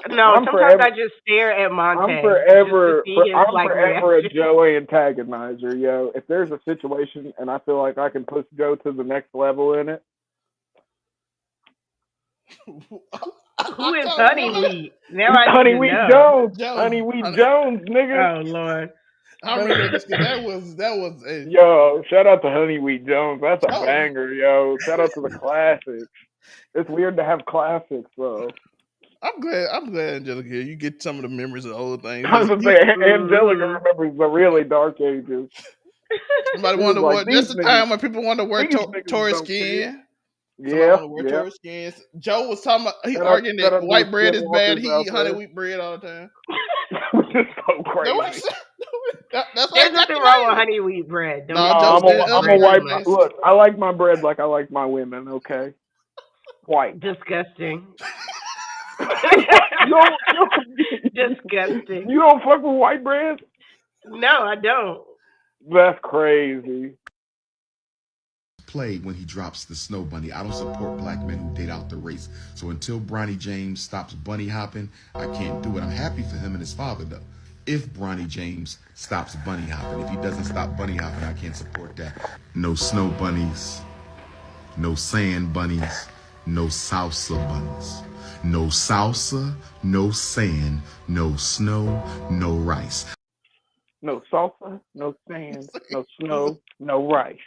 No, I'm sometimes forever, I just stare at Monte I'm just to forever, see his I'm like forever a reaction. Joey antagonizer, yo. If there's a situation and I feel like I can push Joe to the next level in it, Who is Honey Wheat? Now I need Honey to Wheat know. Jones, Joe, Honey Wheat Jones, nigga. Oh Lord. I remember this because that was a Yo, shout out to Honey Wheat Jones. That's a Joe. banger, yo. Shout out to the classics. It's weird to have classics, though. I'm glad Angelica here. You get some of the memories of old things. I was gonna say, Angelica Mm-hmm. remembers the really dark ages. Somebody She was wanted to like, wear. That's the time when people wanted to wear these niggas Tory don't care. skin. Somebody Yeah, want to wear yeah. tourist skins. Joe was talking about he Shout out, arguing shout that out to the white bread is bad. skinwalkers He out eat honey there. wheat bread all the time. It's so That what he crazy. said. That's There's exactly nothing what wrong he with said. honey wheat bread. Don't No, get Joe said twisted. other I'm a bread white. is nasty. Look, I like my bread like I like my women. Okay, white. Disgusting. you don't, Disgusting. you don't fuck with white bread? No, I don't. That's crazy. Play when he drops the snow bunny. I don't support black men who date out the race. So until Bronny James stops bunny hopping, I can't do it. I'm happy for him and his father though. If Bronny James stops bunny hopping, if he doesn't stop bunny hopping, I can't support that. No snow bunnies, no sand bunnies, no salsa bunnies. No salsa, no sand, no snow, no rice. No salsa, no sand, no snow, no rice.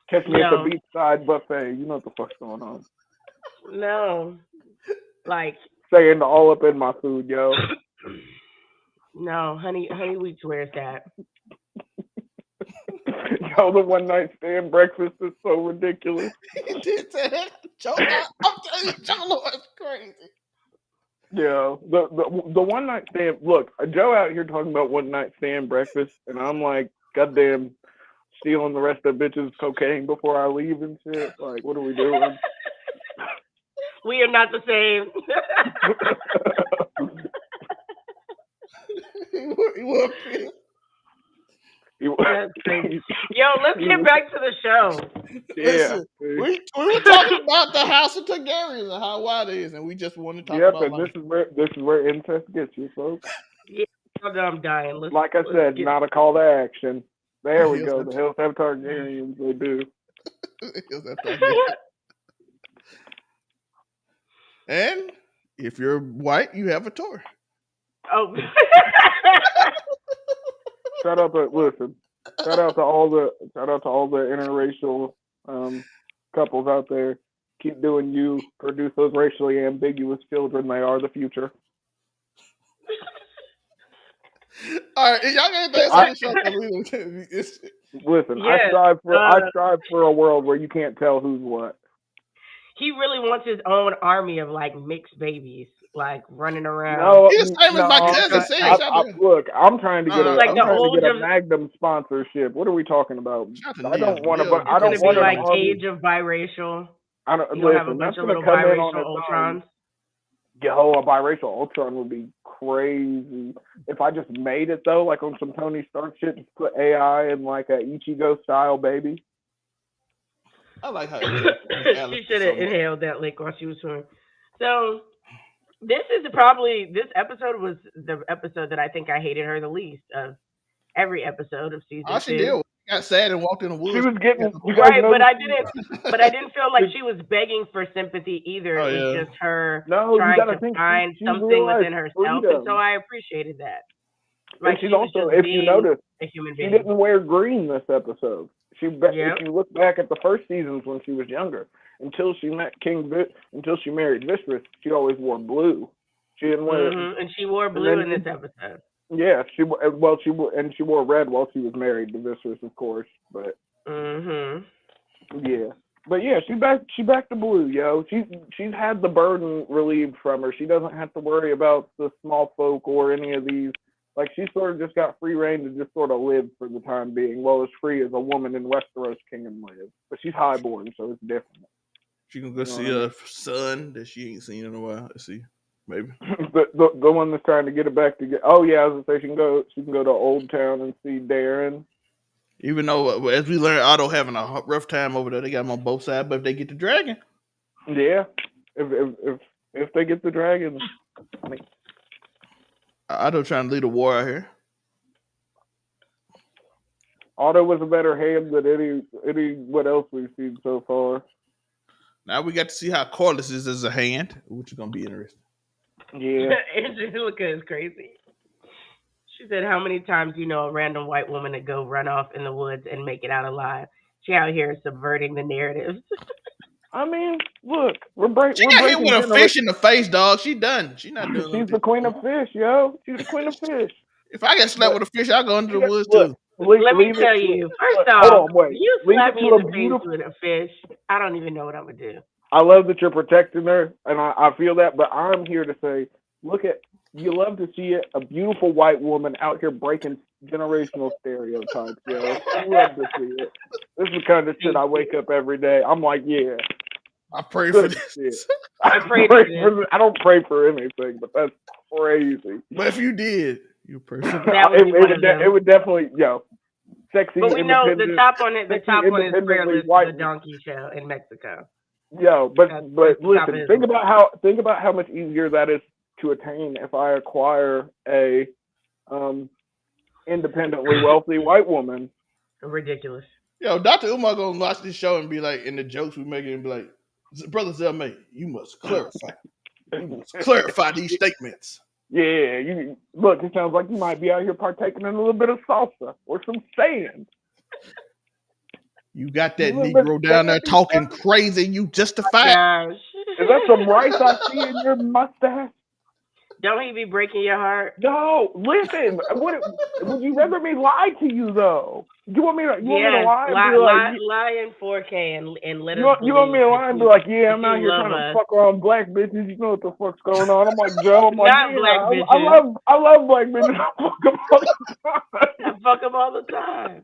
Catch me at the No. beachside buffet. You know what the fuck's going on. No. Like, Saying all up in my food, yo. no, honey wheat wears that. Yo, the one night stand breakfast is so ridiculous. He did say that. Joe, I'm telling you, Joe Lord's crazy. Yeah, the one night stand. Look, Joe out here talking about one night stand breakfast, and I'm like, goddamn, stealing the rest of the bitches' cocaine before I leave and shit. Like, what are we doing? We are not the same. He was pissed. That's crazy. Yo, let's get back to the show. Yeah. Listen, we were talking about the House of Targaryens and how wild it is, and we just want to talk Yep, about and this is where incest gets you, folks. Yeah, I'm dying. Like I said, not a call to action. There we go. The Hills have Targaryens. They do. And if you're white, you have a tour. Oh. Shout out to all the interracial couples out there. Keep doing you. Produce those racially ambiguous children. They are the future. All right, y'all got anything on the show? Listen, Yes, I strive for a world where you can't tell who's what. He really wants his own army of like mixed babies, like running around. No, He's same as my cousin said. Look, I'm trying to get Like a Magnum sponsorship. What are we talking about? I don't want to. I don't want to be like army. Age of Biracial. I don't. You have a bunch of little biracial Ultrons. Yo, a biracial Ultron would be crazy. If I just made it though, like on some Tony Stark shit, just put AI in like a Ichigo style baby. I like how she should have inhaled that lick while she was swimming. So this episode was the episode that I think I hated her the least of every episode of season 2. She did. Got sad and walked in the woods. She was getting right, but I didn't feel like she was begging for sympathy either. It was just her trying to find something within herself, and so I appreciated that. Like, and she's also, if you notice, a human being. She didn't wear green this episode. If you look back at the first seasons when she was younger, until she met until she married Viserys, she always wore blue. She didn't wear, and she wore blue in this episode. Yeah, she wore red while she was married to Viserys, of course. But yeah, but yeah, she back to blue, yo. She's had the burden relieved from her. She doesn't have to worry about the small folk or any of these. Like, she sort of just got free reign to just sort of live for the time being, well as free as a woman in Westeros Kingdom lives. But she's highborn, so it's different. She can go see her son that she ain't seen in a while. Let's see, maybe. the one that's trying to get it back together. Oh yeah, I was gonna say she can go to Old Town and see Darren. Even though, as we learned, Otto having a rough time over there. They got him on both sides, but if they get the dragon, yeah, if they get the dragon. I mean, Otto trying to lead a war out here. Otto was a better hand than any what else we've seen so far. Now we got to see how Corlys is as a hand, which is gonna be interesting. Yeah, Angelica is crazy. She said, "How many times do you know a random white woman to go run off in the woods and make it out alive? She out here subverting the narrative." I mean, look, we're breaking. She got hit with a fish in the face, dog. She done. She not doing. She's the queen of fish, yo. She's the queen of fish. If I get slapped with a fish, I'll go into the woods too. Let me leave it tell to you. First hold off, on, wait. you Leave slap it me to in a the face beautiful. with a fish. I don't even know what I'm gonna do. I love that you're protecting her, and I feel that. But I'm here to say, look at you love to see it, a beautiful white woman out here breaking generational stereotypes, yo. You love to see it. This is the kind of shit Thank I you. wake up every day. I'm like, yeah, I pray for good this. shit. I prayed Pray for this. I don't pray for anything, but that's crazy. But if you did, you pray for that. That would be one of It them. would definitely, yo, But we know the sexy, top on his prayer independently list is white. a donkey show in Mexico. Yo, That's but the top of listen, his list. think about how much easier that is to attain if I acquire a um independently wealthy white woman. Ridiculous. Yo, Dr. Umar gonna watch this show and be like, in the jokes we making, and be like, Brother Zelmay, you must clarify. You must clarify these statements. Yeah, you look. It sounds like you might be out here partaking in a little bit of salsa or some sand. You got A that little bit of Negro down there sandy talking sand. crazy, and you justify it. Gosh. Is that some rice I see in your mustache? Don't he be breaking your heart? No, listen. Would you rather me lie to you though? You want me to Yes, lie and be like lie in 4K and let us you want me believe to that lie and be like, yeah, that I'm you out here love trying to us. fuck on black bitches. You know what the fuck's going on? I'm like Joe. I'm like, Not yeah, black bitches. I love black bitches. I fuck them all the I time. fuck them all the time.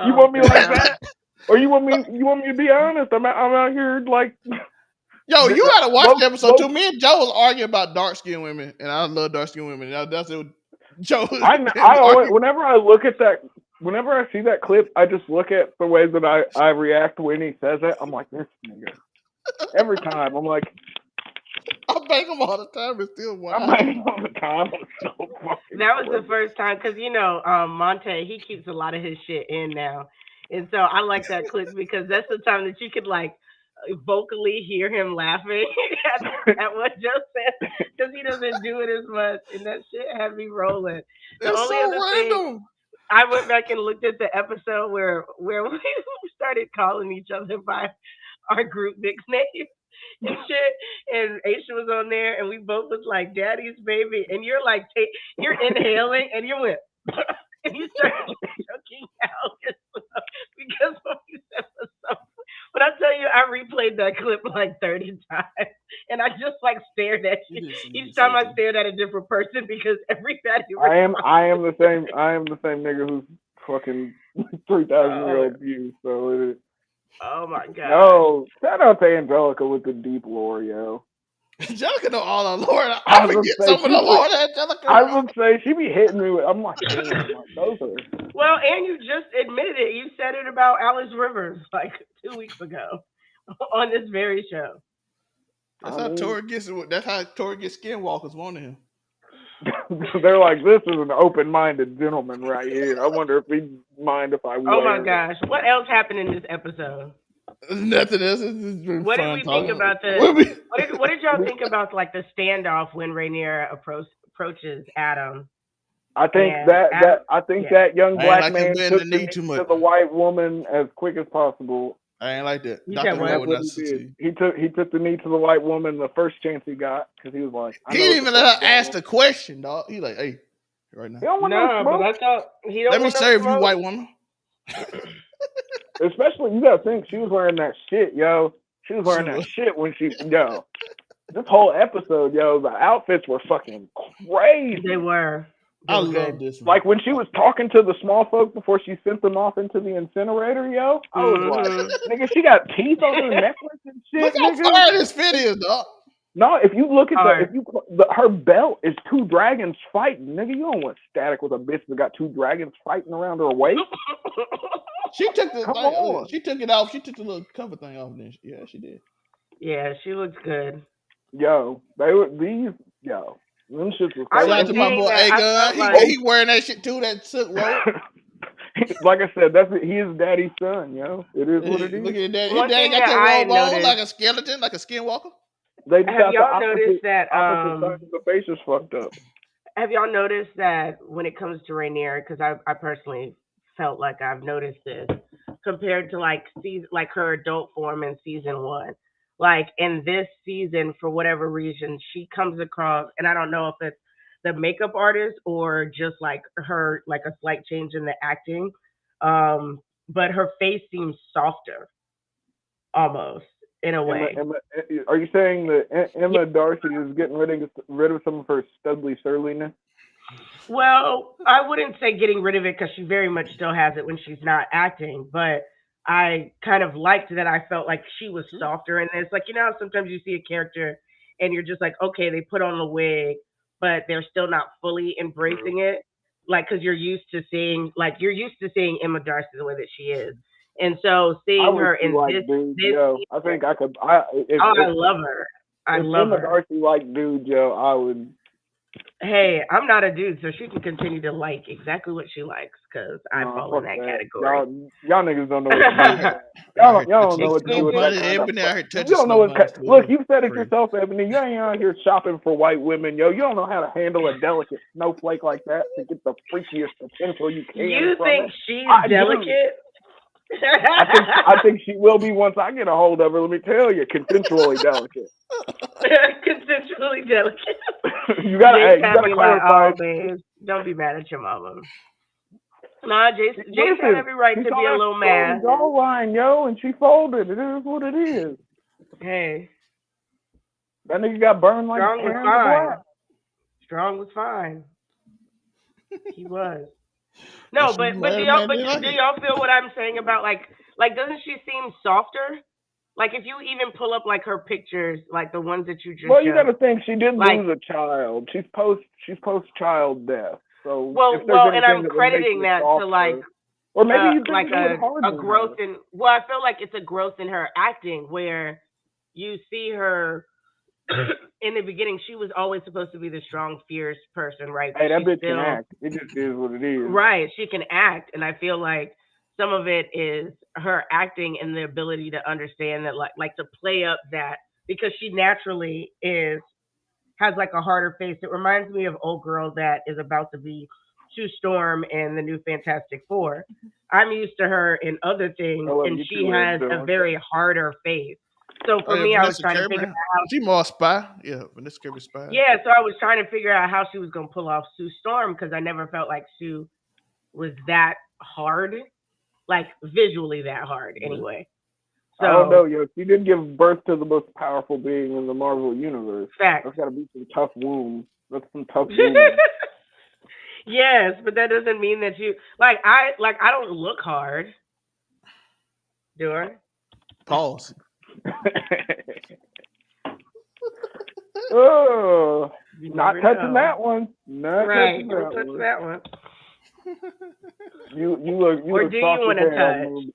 You Oh want me like God. that, or you want me to be honest? I'm out here like Yo, you gotta watch both the episode too. both. Me and Joe was arguing about dark skinned women, and I love dark skinned women. That's it. Joe I and always arguing. whenever I see that clip, I just look at the way that I react when he says it. I'm like, this nigga. Every time, I'm like, I bang them all the time and still I'm wild. like all the time. I'm so fucking That was the crazy. first time because Monte he keeps a lot of his shit in now, and so I like that clip because that's the time that you could like vocally hear him laughing at what Joe said because he doesn't do it as much, and that shit had me rolling. The It's only so other thing random. I went back and looked at the episode where we started calling each other by our group nicknames and shit. And Aisha was on there, and we both was like "Daddy's baby," and you're like, you're inhaling, and you went, and you started choking out because what you said was so. But I tell you, I replayed that clip like 30 times, and I just like stared at you. You Each did say time it I too. stared at a different person because everybody I am responded. the same nigga who's fucking 3,000 year Oh, old view. So oh my gosh. no, shout out to Angelica with the deep lore, yo. Angelica know all the Lord. I I was forget gonna say some of the Lord Angelica. I was gonna say she be hitting me with. I'm like, damn, like those are. Well, and you just admitted it. You said it about Alice Rivers like 2 weeks ago on this very show. That's I how mean, Tori gets. That's how Tori gets skinwalkers wanting him. they're like, this is an open-minded gentleman right here. I wonder if he'd mind if I Oh my wear it. gosh. What else happened in this episode? Nothing else. It's been What did fun we think talking. about what did y'all think about like the standoff when Rainier approaches Adam I think and Adam I think yeah. that young I ain't black like him man bending took the the knee knee too much. to the white woman as quick as possible, I ain't like that. You said Dr. and Umar what? that's would what not he did. succeed. He took the knee to the white woman the first chance he got because he was like, I He know didn't what the even fuck's let her going ask on. the question, dog. He like, hey, right now. He don't want no Nah, but smoke. I thought he don't Let me want no serve you, smoke. white woman. Especially you gotta think she was wearing that shit, yo. She was She wearing that was. shit when she yo. This whole episode, yo, the outfits were fucking They crazy. were. They I were love good. this one. Like when she was talking to the small folk before she sent them off into the incinerator, yo, I was like, Mhm. nigga, she got teeth on her necklace and Look shit, how nigga. far this fit is, dog. No, if you look at Hard. her belt is two dragons fighting, nigga. You don't want static with a bitch that got two dragons fighting around her waist. She took the Come thing. on, She took it off. She took the little cover thing off. Then yeah, she did. Yeah, she looks good. yo, they were these, yo, them shits was I crazy. Shout out was to And my saying boy that A I Gun. felt He like he wearing that shit too. That silk robe. like I said, he is daddy's son, yo. It is what it Look is. at that. His one daddy thing got that that I robe had on like noticed. a skeleton, like a skinwalker. They just Have got the y'all noticed that? opposite sides of the faces fucked up. Have y'all noticed that when it comes to Rainier? Because I personally felt like I've noticed this compared to like season, like her adult form in season one. Like in this season, for whatever reason, she comes across, and I don't know if it's the makeup artist or just like her like a slight change in the acting. Um, but her face seems softer almost in a Emma, way. Emma, are you saying that Yeah. Emma Darcy is getting rid of some of her studly surliness? Well, I wouldn't say getting rid of it because she very much still has it when she's not acting, but I kind of liked that I felt like she was softer in this. Like, you know, how sometimes you see a character and you're just like, okay, they put on the wig, but they're still not fully embracing it. Like, because you're used to seeing Emma Darcy the way that she is. And so I seeing wish her she in liked dudes, this yo. I season, think I could. I oh, I love her. I if love Emma her. Darcy liked dudes, yo, I would. Hey, I'm not a dude, so she can continue to like exactly what she likes because I No, fall in fuck that that. category. Y'all niggas don't know what to do with I that. Y'all heard Y'all don't touching know the what to snow do with that bunny. kind of. Ebony out here You touching don't know snow what. bunnies. Look, you said it Crazy. yourself, Ebony. You ain't out here shopping for white women, yo. You don't know how to handle a delicate snowflake like that to get the freakiest potential you can You from think it. she's Do. delicate? I think she will be once I get a hold of her. Let me tell you, consensually delicate. Consensually delicate. you Jace you had gotta me like, clarify. oh man, don't be mad at your mama. Nah, Jace had Listen, every right she to saw be a that little strong mad. jawline, yo, and she folded. It is what it is. Hey, That nigga got burned like Strong was Karen the Black. fine. Strong was fine. He was. And No, she was but mad a man didn't like do it. y'all feel what I'm saying about like doesn't she seem softer? Like if you even pull up like her pictures, like the ones that you just Well, you got showed, to think she did like lose a child. She's post child death. So if there's well, and anything I'm that would make crediting her that to softer, or maybe you think like that would a harden growth her. in well, I feel like it's a growth in her acting where you see her in the beginning she was always supposed to be the strong, fierce person, right? But Hey, that she's bitch can still act. It just is what it is. right, she can act, and I feel like some of it is her acting and the ability to understand that, like to play up that because she naturally is has like a harder face. It reminds me of old girl that is about to be Sue Storm in the new Fantastic Four. I'm used to her in other I things, love and you she too, has a Angel. very harder face. So Oh for yeah, me, I was Vanessa trying to figure Kirby. She more spy. Yeah, Vanessa Kirby spy. yeah, so I was trying to figure out how she was gonna pull off Sue Storm because I never felt like Sue was that hard, like visually that hard anyway. I don't know, So yo. She did give birth to the most powerful being in the Marvel universe. facts. That's got to be some tough womb. That's some tough womb. Yes, but that doesn't mean that you like I don't look hard, do I? Pause. Oh, You not never touching know. that one. Not Right, touching don't that touch one. that one. You Or look do you soft as want to hell. touch? Movie.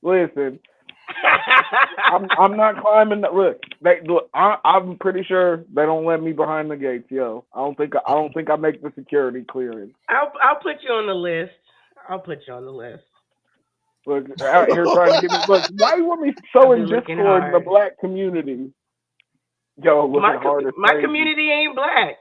Listen, I'm not climbing. Look. I'm pretty sure they don't let me behind the gates, yo. I don't think I make the security clearance. I'll put you on the list. I'll put you on the list. Look, out here trying to get me. Look, why you want me I've sowing been looking discord in the hard. black community? Yo, looking hard is My crazy. community ain't black.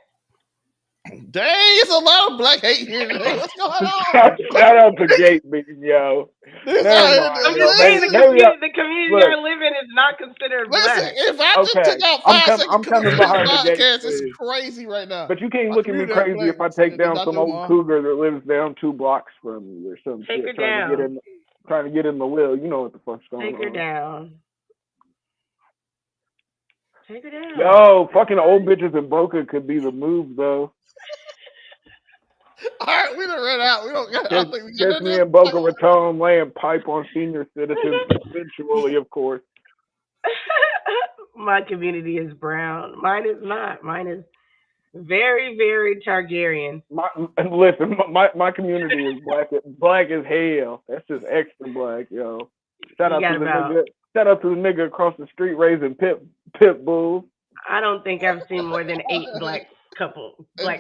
Dang, it's a lot of black hate here today. What's going on? Shout out to Gate Beating, yo. This Never out here, mind, I'm yo. just saying Maybe, listen, maybe the community look. I live in is not considered listen. black. If I just Okay, took out 5 seconds I'm coming coming from this behind the gate podcast, for it's you. crazy right now. But you can't My look at me community ain't crazy black. if I take It's down not some your old mom. cougar that lives down 2 blocks from you or some Take her shit, trying down. to get in the will. You know what the fuck's going Take her on. down. Take her down. Yo, fucking old bitches in Boca could be the move though. All right, we done ran out. We don't got. I Catch, don't think we got catch nothing me else in to Boca say. Raton laying pipe on senior citizens consensually, of course. My community is brown. Mine is not. Mine is very, very Targaryen. Listen, my community is black as hell. That's just extra black, yo. Shout You out got to the about. nigga. Shout out to the nigga across the street raising pit bulls. I don't think I've seen more than 8 black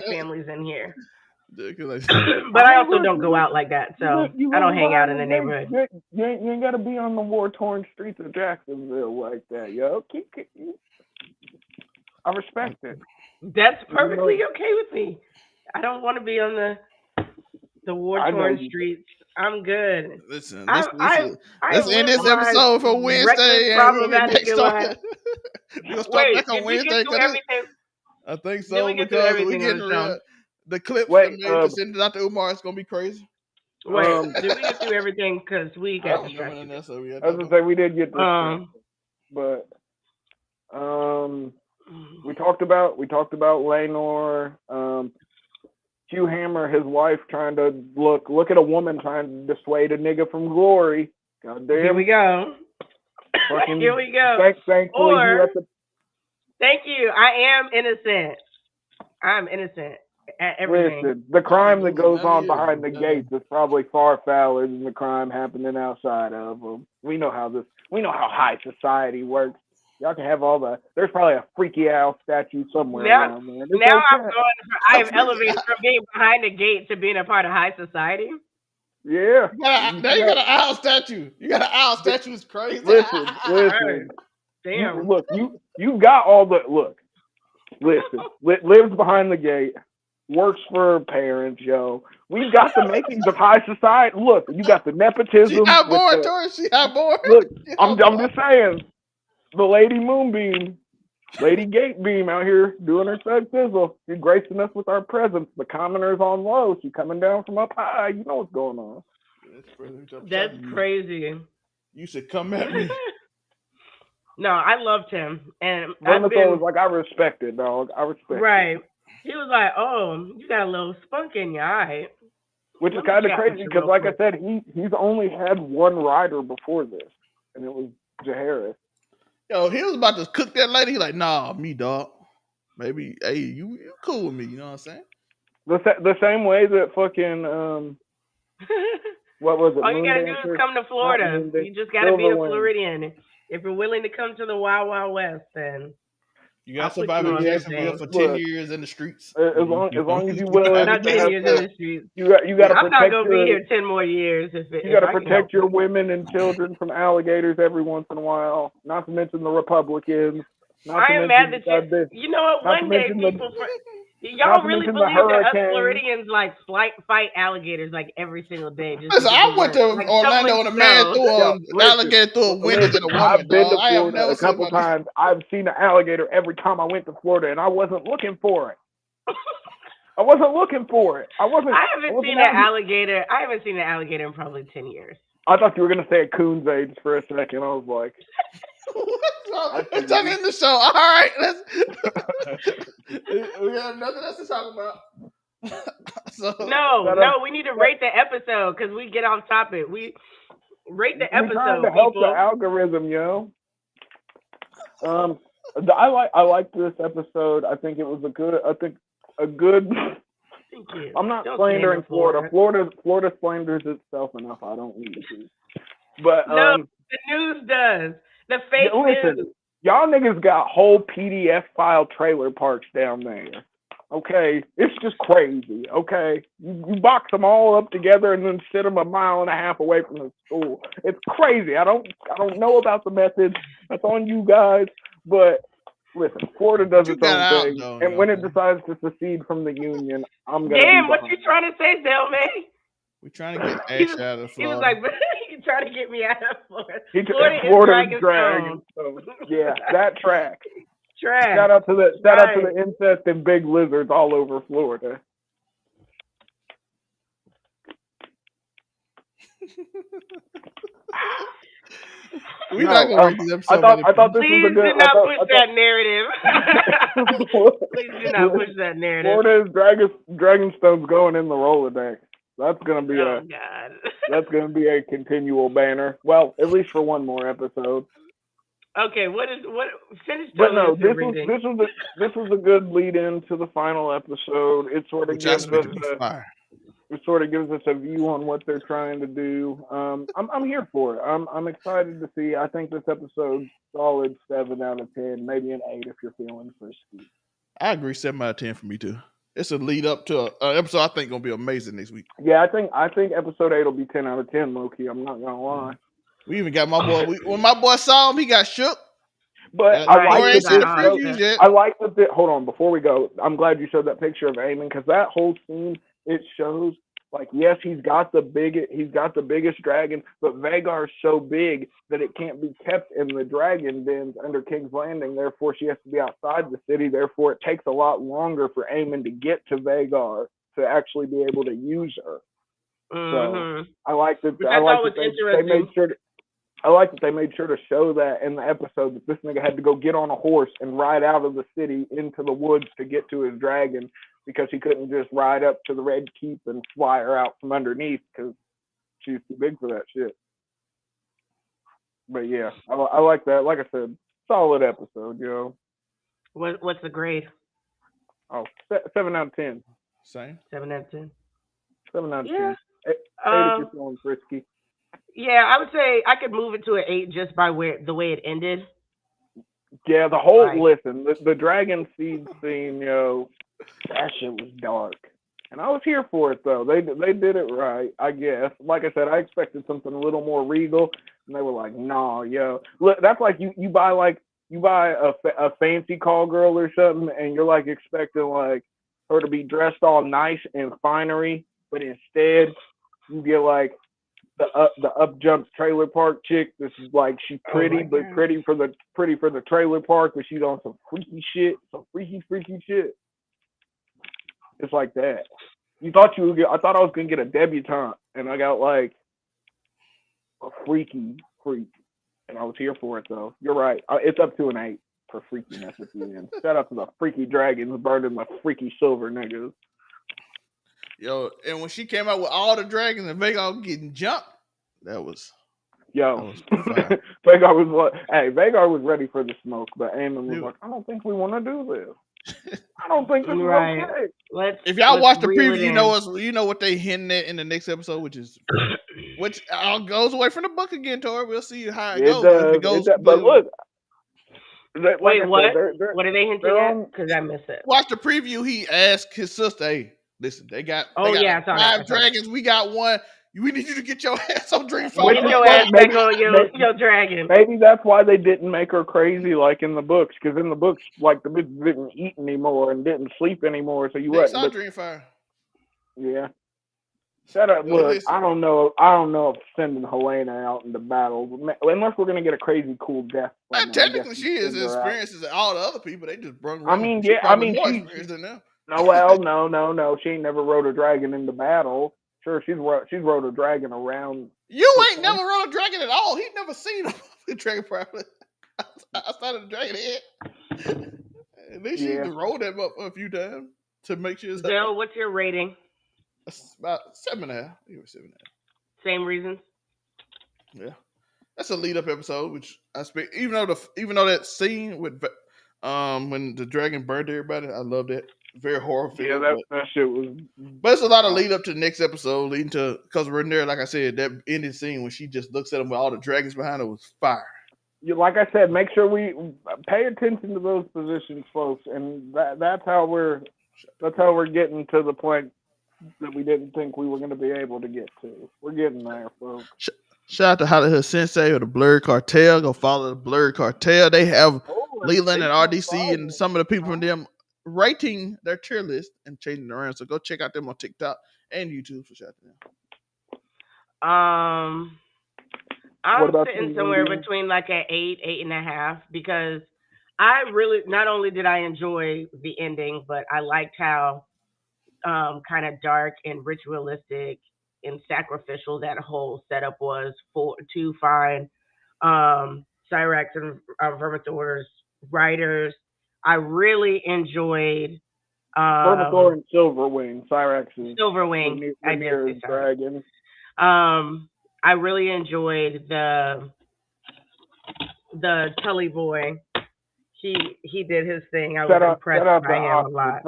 families in here. But I I mean, also look, don't go out like that, so you I don't living hang out behind in the the gates. neighborhood. You ain't got to be on the war torn streets of Jacksonville like that, yo. I respect it. That's Even though perfectly okay with me. I don't want to be on the war I know torn you. streets. I'm good. Listen, I I I let's have end lived this my episode for reckless, Wednesday, and we'll get problematic back in life. started. We're gonna start Wait, back on did we get Wednesday through because everything? I think Did we so get through because we everything on getting the real. show? The clips that Wait, made to send it out to Umar is gonna be crazy. Wait, um, did we get through everything? Because we I got don't remember distracted. that, so we had I was that. gonna say we did get this, Um, but we talked about Lenore. Hugh Hammer, his wife, trying to look at a woman trying to dissuade a nigga from glory. Goddamn. here we go. Fucking Here we go. thankfully he Or, let the thank you. I am innocent. I'm innocent at everything. listen. The crime that goes on None behind the of you. gates is probably far fouler than the crime happening outside of them. We know how high society works. Y'all can have all the. There's probably a freaky owl statue somewhere Now, around there. It's now okay. I have elevated from being behind the gate to being a part of high society. Yeah. Now you got an owl statue. You got an owl statue. It's crazy. Listen. Damn. You got all the look. Listen, lives behind the gate, works for parents, yo. We've got the makings of high society. Look, you got the nepotism. She hot born, Tori. She hot born. Look, I'm just saying, the Lady Moonbeam, Lady Gatebeam out here doing her sex sizzle. She's gracing us with our presence. The commoners on low. She coming down from up high. You know what's going on. That's crazy. You should come at me. No, I loved him, and Vermithor was like, I respect it, dog. I respect right. it. He was like, "Oh, you got a little spunk in you, all right." Which is kind of crazy because, like I said, he's only had one rider before this, and it was Jaharis. Yo, he was about to cook that lady. He like, nah, me, dog. Maybe, hey, you cool with me. You know what I'm saying? The same way that fucking what was it? All you gotta do is come to Florida. You just gotta be a Floridian. If you're willing to come to the Wild Wild West, then you gotta survive in Jacksonville for 10 years in the streets. As long as you will, not 10 years in the streets. You got to. I'm not gonna be here 10 more years. You got to protect your women and children from alligators every once in a while. Not to mention the Republicans. I am mad that you know what? One day people. Y'all really believe that us Floridians like fight alligators like every single day? Listen, I went to Orlando and a man threw an alligator through a window to the woman. I've been to Florida a couple times. I've seen an alligator every time I went to Florida, and I wasn't looking for it. I haven't seen an alligator. I haven't seen an alligator in probably 10 years. I thought you were gonna say a coon's age for a second. I was like, let's talk in the show. All right, we have nothing else to talk about. No, we need to rate the episode because we get off topic. We rate the episode. Trying to help the algorithm, yo. I like this episode. I think it was a good. Thank you. I'm not slandering Florida. Florida slanders itself enough. I don't need to. But no, the news does. The fake news. Y'all niggas got whole PDF file trailer parks down there. Okay, it's just crazy. Okay, you box them all up together and then sit them 1.5 miles away from the school. It's crazy. I don't know about the methods. That's on you guys. But listen, Florida does its own thing, and when it decides to secede from the union, I'm gonna. Damn, what you trying to say, Delman? We're trying to get Ash out of Florida. He was like, "You trying to get me out of Florida?" Florida is Dragon. So, yeah, that track. Shout out to the incest and big lizards all over Florida. We're not gonna read this episode. I thought this was a good. Please do not push that narrative. Please do not push that narrative. Florida's Dragonstone's going in the Rolodex. That's gonna be that's gonna be a continual banner. Well, at least for one more episode. Okay, finish. But no, this was a good lead in to the final episode. It sort of gives us a view on what they're trying to do. I'm here for it. I'm excited to see. I think this episode's solid 7 out of 10, maybe an 8 if you're feeling frisky. I agree, 7 out of 10 for me too. It's a lead up to an episode I think gonna be amazing next week. Yeah, I think episode 8 will be 10 out of 10, Loki. I'm not gonna lie. We even got my boy. When my boy saw him, he got shook. But I like that. Hold on, before we go, I'm glad you showed that picture of Eamon because that whole scene it shows Like, yes, he's got the biggest dragon, but Vagar's so big that it can't be kept in the dragon dens under King's Landing. Therefore, she has to be outside the city. Therefore, it takes a lot longer for Aemon to get to Vagar to actually be able to use her. So I like that. Which I thought was they made sure. I like that they made sure to show that in the episode that this nigga had to go get on a horse and ride out of the city into the woods to get to his dragon because he couldn't just ride up to the Red Keep and fly her out from underneath because she's too big for that shit. But yeah, I like that. Like I said, solid episode, yo. What's the grade? Oh, 7 out of 10. Same. 7 out of 10. 7 out of 10. Yeah. 8 if you're feeling frisky. Yeah, I would say I could move it to an 8 just by the way it ended. Yeah, the whole listen, the dragon seed scene, yo, that shit was dark, and I was here for it though. They did it right, I guess. Like I said, I expected something a little more regal, and they were like, "Nah, yo." Look, that's like you buy a fancy call girl or something, and you're like expecting like her to be dressed all nice and finery, but instead you get like the up jump trailer park chick. This is like she's pretty, but pretty for the trailer park, but she's on some freaky shit, some freaky shit. It's like that. You thought you would get? I thought I was gonna get a debutante, and I got like a freaky freak, and I was here for it though. You're right. It's up to an 8 for freakiness at the end. Shout out to the freaky dragons burning my freaky silver niggas. Yo, and when she came out with all the dragons and Vagar getting jumped, that was Vagar was ready for the smoke, but Aemon was like, I don't think we want to do this. I don't think this is okay. If y'all watch the preview, you know what they hinting at in the next episode, which goes away from the book again, Tori. We'll see how it goes. But look, wait, what? What are they hinting at? Because I missed it. Watch the preview. He asked his sister, "Hey, listen, they got 5 dragons. We got one. We need you to get your ass on Dreamfire. Get your ass back on your dragon." Maybe that's why they didn't make her crazy like in the books. Because in the books, like the bitch didn't eat anymore and didn't sleep anymore. So you wasn't. Saw Dreamfire. Yeah. Shut up. Look, I don't know if sending Helena out into battle, unless we're gonna get a crazy cool death. Technically, she is experiences all the other people. They just brung. I mean, yeah. No. She ain't never rode a dragon into battle. Sure, she's rode a dragon around. You ain't never rode a dragon at all. He's never seen a dragon probably. Outside of the dragon head. At least she rode that up a few times to make sure it's Bill, what's your rating? About 7.5. You were 7.5. Same reasons. Yeah, that's a lead up episode, which I expect. Even though that scene with when the dragon burned everybody, I loved it. Very horror film. Yeah, that shit was. But it's a lot of lead up to the next episode, leading to because we're in there. Like I said, that ending scene when she just looks at him with all the dragons behind her was fire. Like I said, make sure we pay attention to those positions, folks, and that's how we're getting to the point that we didn't think we were going to be able to get to. We're getting there, folks. Shout out to Hollywood Sensei or the Blurred Cartel. Go follow the Blurred Cartel. They have Leland and RDC and some of the people from them rating their tier list and changing around. So go check out them on TikTok and YouTube. So shout out to them. I'm sitting somewhere between like an 8, 8.5 because I really not only did I enjoy the ending, but I liked how kind of dark and ritualistic and sacrificial that whole setup was to find Cyrax and Vermithor's writers. I really enjoyed Vermithor and Silverwing. Cyrax is Silverwing. I did say dragon. I really enjoyed the Tully boy. He did his thing. I was impressed by him a lot.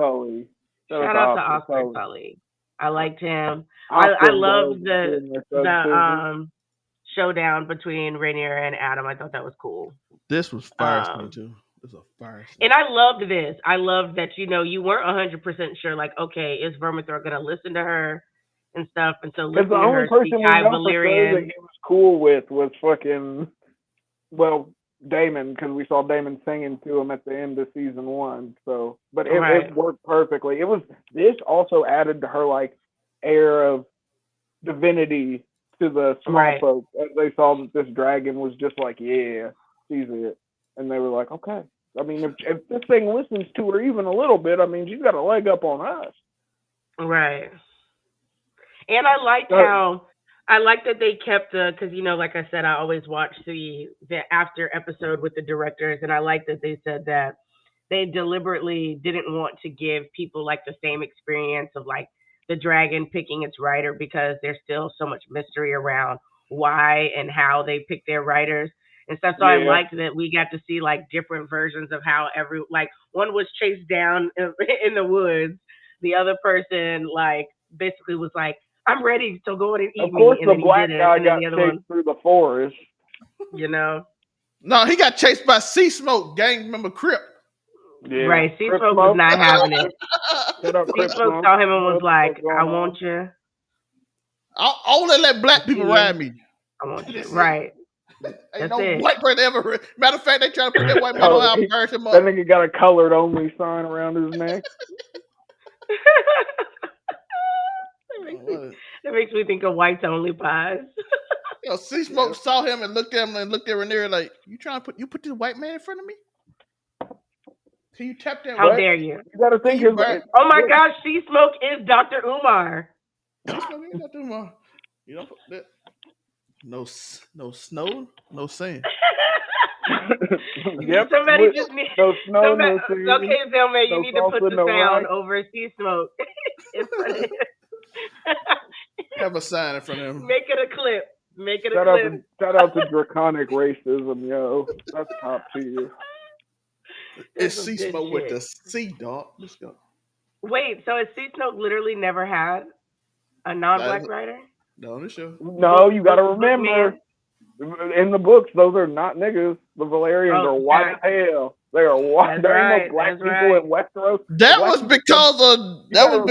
Shout out to Oscar Tully. I liked him. I loved the showdown between Rhaenyra and Adam. I thought that was cool. This was fire scene too. This was a fire scene. And I loved this. I loved that you weren't 100% sure. Like, okay, is Vermithor gonna listen to her and stuff? And so listening the to only her person speak we know for sure that Valyrian. he was cool with was fucking Daemon, because we saw Daemon singing to him at the end of season 1. So, but it worked perfectly. This also added to her like air of divinity to the small Right. folk as they saw that this dragon was just like, yeah, she's it, and they were like, okay. I mean, if this thing listens to her even a little bit, I mean, she's got a leg up on us. Right. And I liked So, how I liked that they kept the because like I said, I always watch the after episode with the directors, and I like that they said that they deliberately didn't want to give people like the same experience of like the dragon picking its writer because there's still so much mystery around why and how they pick their writers and stuff. So I yeah, liked that we got to see like different versions of how every like one was chased down in the woods, the other person like basically was like, I'm ready, so go in and of eat course me, and the then he black didn't, guy and then got the other chased one, through the forest. you know, No, he got chased by Sea Smoke, gang member Crip. Yeah, right? Sea Crip Smoke was Smoke. not having it. Shut up, Sea Crip Smoke Smoke. saw him You and know was what the like, fuck I going on? want you. I only let I black see people you. ride me. I want you. That's it. Right. Ain't That's no it. white person ever. Matter of fact, they try to put that white man on. Color. I burnt him That up. nigga got a colored only sign around his neck. that, makes me, What? that makes me think of whites only pies. Sea Yeah. Smoke saw him and looked at him and looked at Rhaenyra like, "You trying to put this white man in front of me? Can you tap that How white? But dare you? you got to Can think you burn?" Oh my gosh, Sea Smoke is Dr. Umar. Sea Smoke ain't got too much. You don't put that. No snow, no sand. yep. Somebody just need No snow, somebody. no sand, Okay, Zelma, you no need to put salsa, the no sound rice. over Sea Smoke in front of him. Have a sign in front of him. Make it a clip. Make it a clip. Shout out to draconic racism, yo. That's top tier. It's That's some Sea good Smoke with shit. the sea dog. Let's go. Wait, so has Sea Smoke literally never had a non-black That's writer? on the show. No, you got to Book remember man. in the books, those are not niggas. The Valerians Oh, are white as fact. hell. They are white. That's There ain't no right. black That's people in right. Westeros. That Black was people come. You gotta.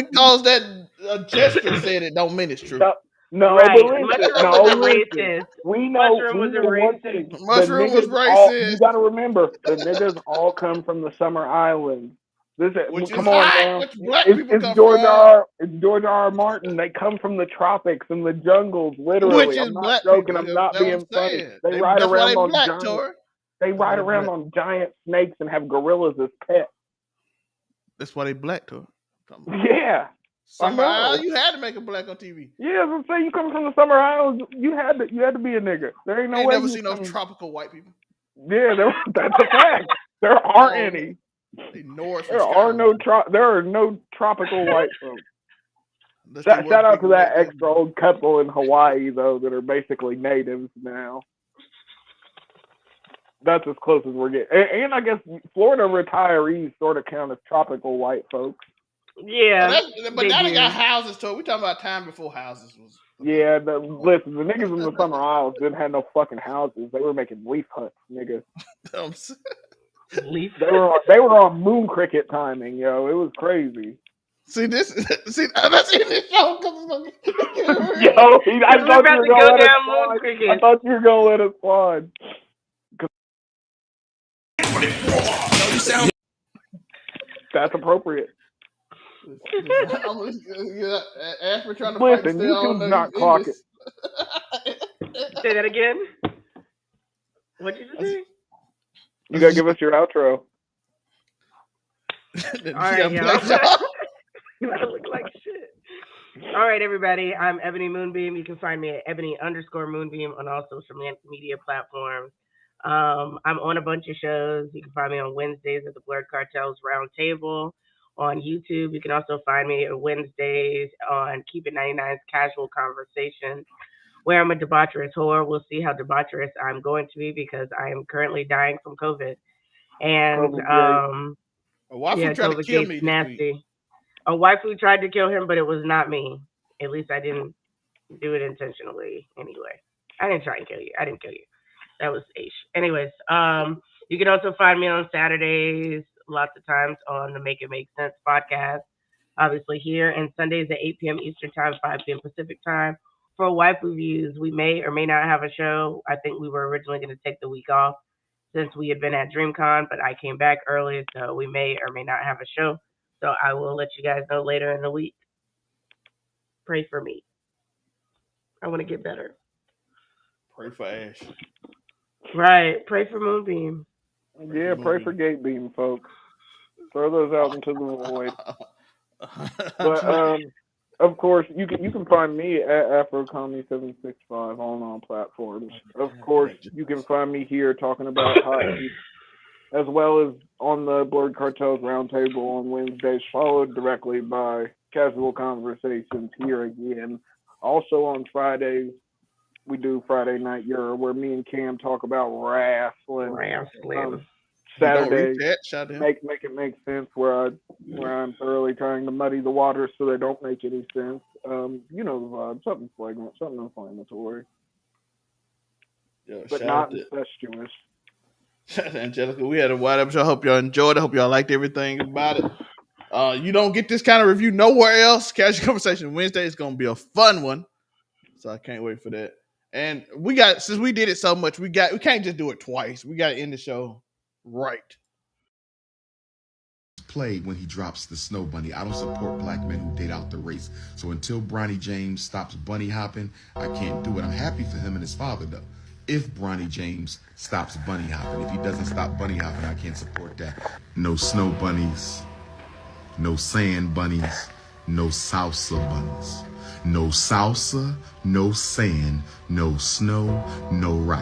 that Jessica said it don't mean it's true. No, no, but Right. listen. Mushroom was No, a listen. racist. We Mushroom was a know one racist. thing. The Mushroom was niggas all. You racist, gotta remember, the niggas all come from the Summer Islands. This. which is Come on hot, now. which black people It's come George from, R. It's George R. R. Martin. They come from the tropics and the jungles. which Literally, is I'm not black joking. people. I'm not That's what I'm being funny. saying. They ride That's why around they on black, giant. Tori. They That's why ride they around black. on giant snakes and have gorillas as pets. That's why they black, Tori. Yeah, I Summer Isle, know. you had to make a black on TV. Yeah, as I'm saying, you come from the Summer Islands. You had to be a nigga. There ain't no Ain't way never you seen no come. tropical white people. Yeah, that's a fact. There aren't Oh, any. they Norris from There are Skyrim. there are no tropical white folks. Unless they wear Shout out big to white that clothes. extra old couple in Hawaii though that are basically natives now. That's as close as we're getting. And I guess Florida retirees sort of count as tropical white folks. Yeah, But they now they got do. houses, Tori. We talking about time before houses was. Yeah, listen, the niggas in the Summer Isles didn't have no fucking houses. They were making leaf huts, nigga. Leaf. They were on moon cricket timing, yo. It was crazy. See this? See that's in this show. Yo, I We're thought you about were to gonna go let us down moon slide. I cricket. thought you were gonna let us slide. That's appropriate. Ashford trying to fight to Listen, stay on YouTube's not English. clocking. Say that again. What did you say? You gotta give us your outro. All right, y'all. You gotta look like shit. All right, everybody. I'm Ebony Moonbeam. You can find me at Ebony_Moonbeam on all social media platforms. I'm on a bunch of shows. You can find me on Wednesdays at the Blurred Cartels Roundtable on YouTube. You can also find me on Wednesdays on Keep It 99's Casual Conversation, where I'm a debaucherous whore. We'll see how debaucherous I'm going to be because I am currently dying from COVID. And COVID great. Waffle yeah, tried to COVID kill gate's me this week. nasty. A waifu tried to kill him, but it was not me. At least I didn't do it intentionally. Anyway, I didn't try and kill you. I didn't kill you. That was H. Anyways, you can also find me on Saturdays, lots of times on the Make It Make Sense podcast. Obviously here, and Sundays at 8 p.m. Eastern Time, 5 p.m. Pacific Time. For wife reviews, we may or may not have a show. I think we were originally going to take the week off since we had been at DreamCon, but I came back early, so we may or may not have a show. So I will let you guys know later in the week. Pray for me. I want to get better. Pray for Ash. Right. Pray for Moonbeam. Yeah, pray for Gate Beam, folks. Throw those out into the void. But of course, you can find me at AfroComedy765 on all platforms. Of course, you can find me here talking about hockey, as well as on the Blurred Cartels Roundtable on Wednesdays, followed directly by Casual Conversations here again. Also on Fridays, we do Friday Night Euro, where me and Cam talk about wrestling. Saturday, make it make sense, where I'm thoroughly trying to muddy the waters so they don't make any sense. You know the vibe, something flagrant, something inflammatory, but not incestuous. Shout out Angelica. We had a wide episode. I hope y'all enjoyed it. I hope y'all liked everything about it. You don't get this kind of review nowhere else. Casual Conversation Wednesday is gonna be a fun one. So I can't wait for that. And since we did it so much, we can't just do it twice. We gotta end the show right. Play when he drops the snow bunny. I don't support black men who date out the race. So until Bronny James stops bunny hopping, I can't do it. I'm happy for him and his father though. If Bronny James stops bunny hopping, if he doesn't stop bunny hopping, I can't support that. No snow bunnies, no sand bunnies, no salsa bunnies. No salsa, no sand, no snow, no rice.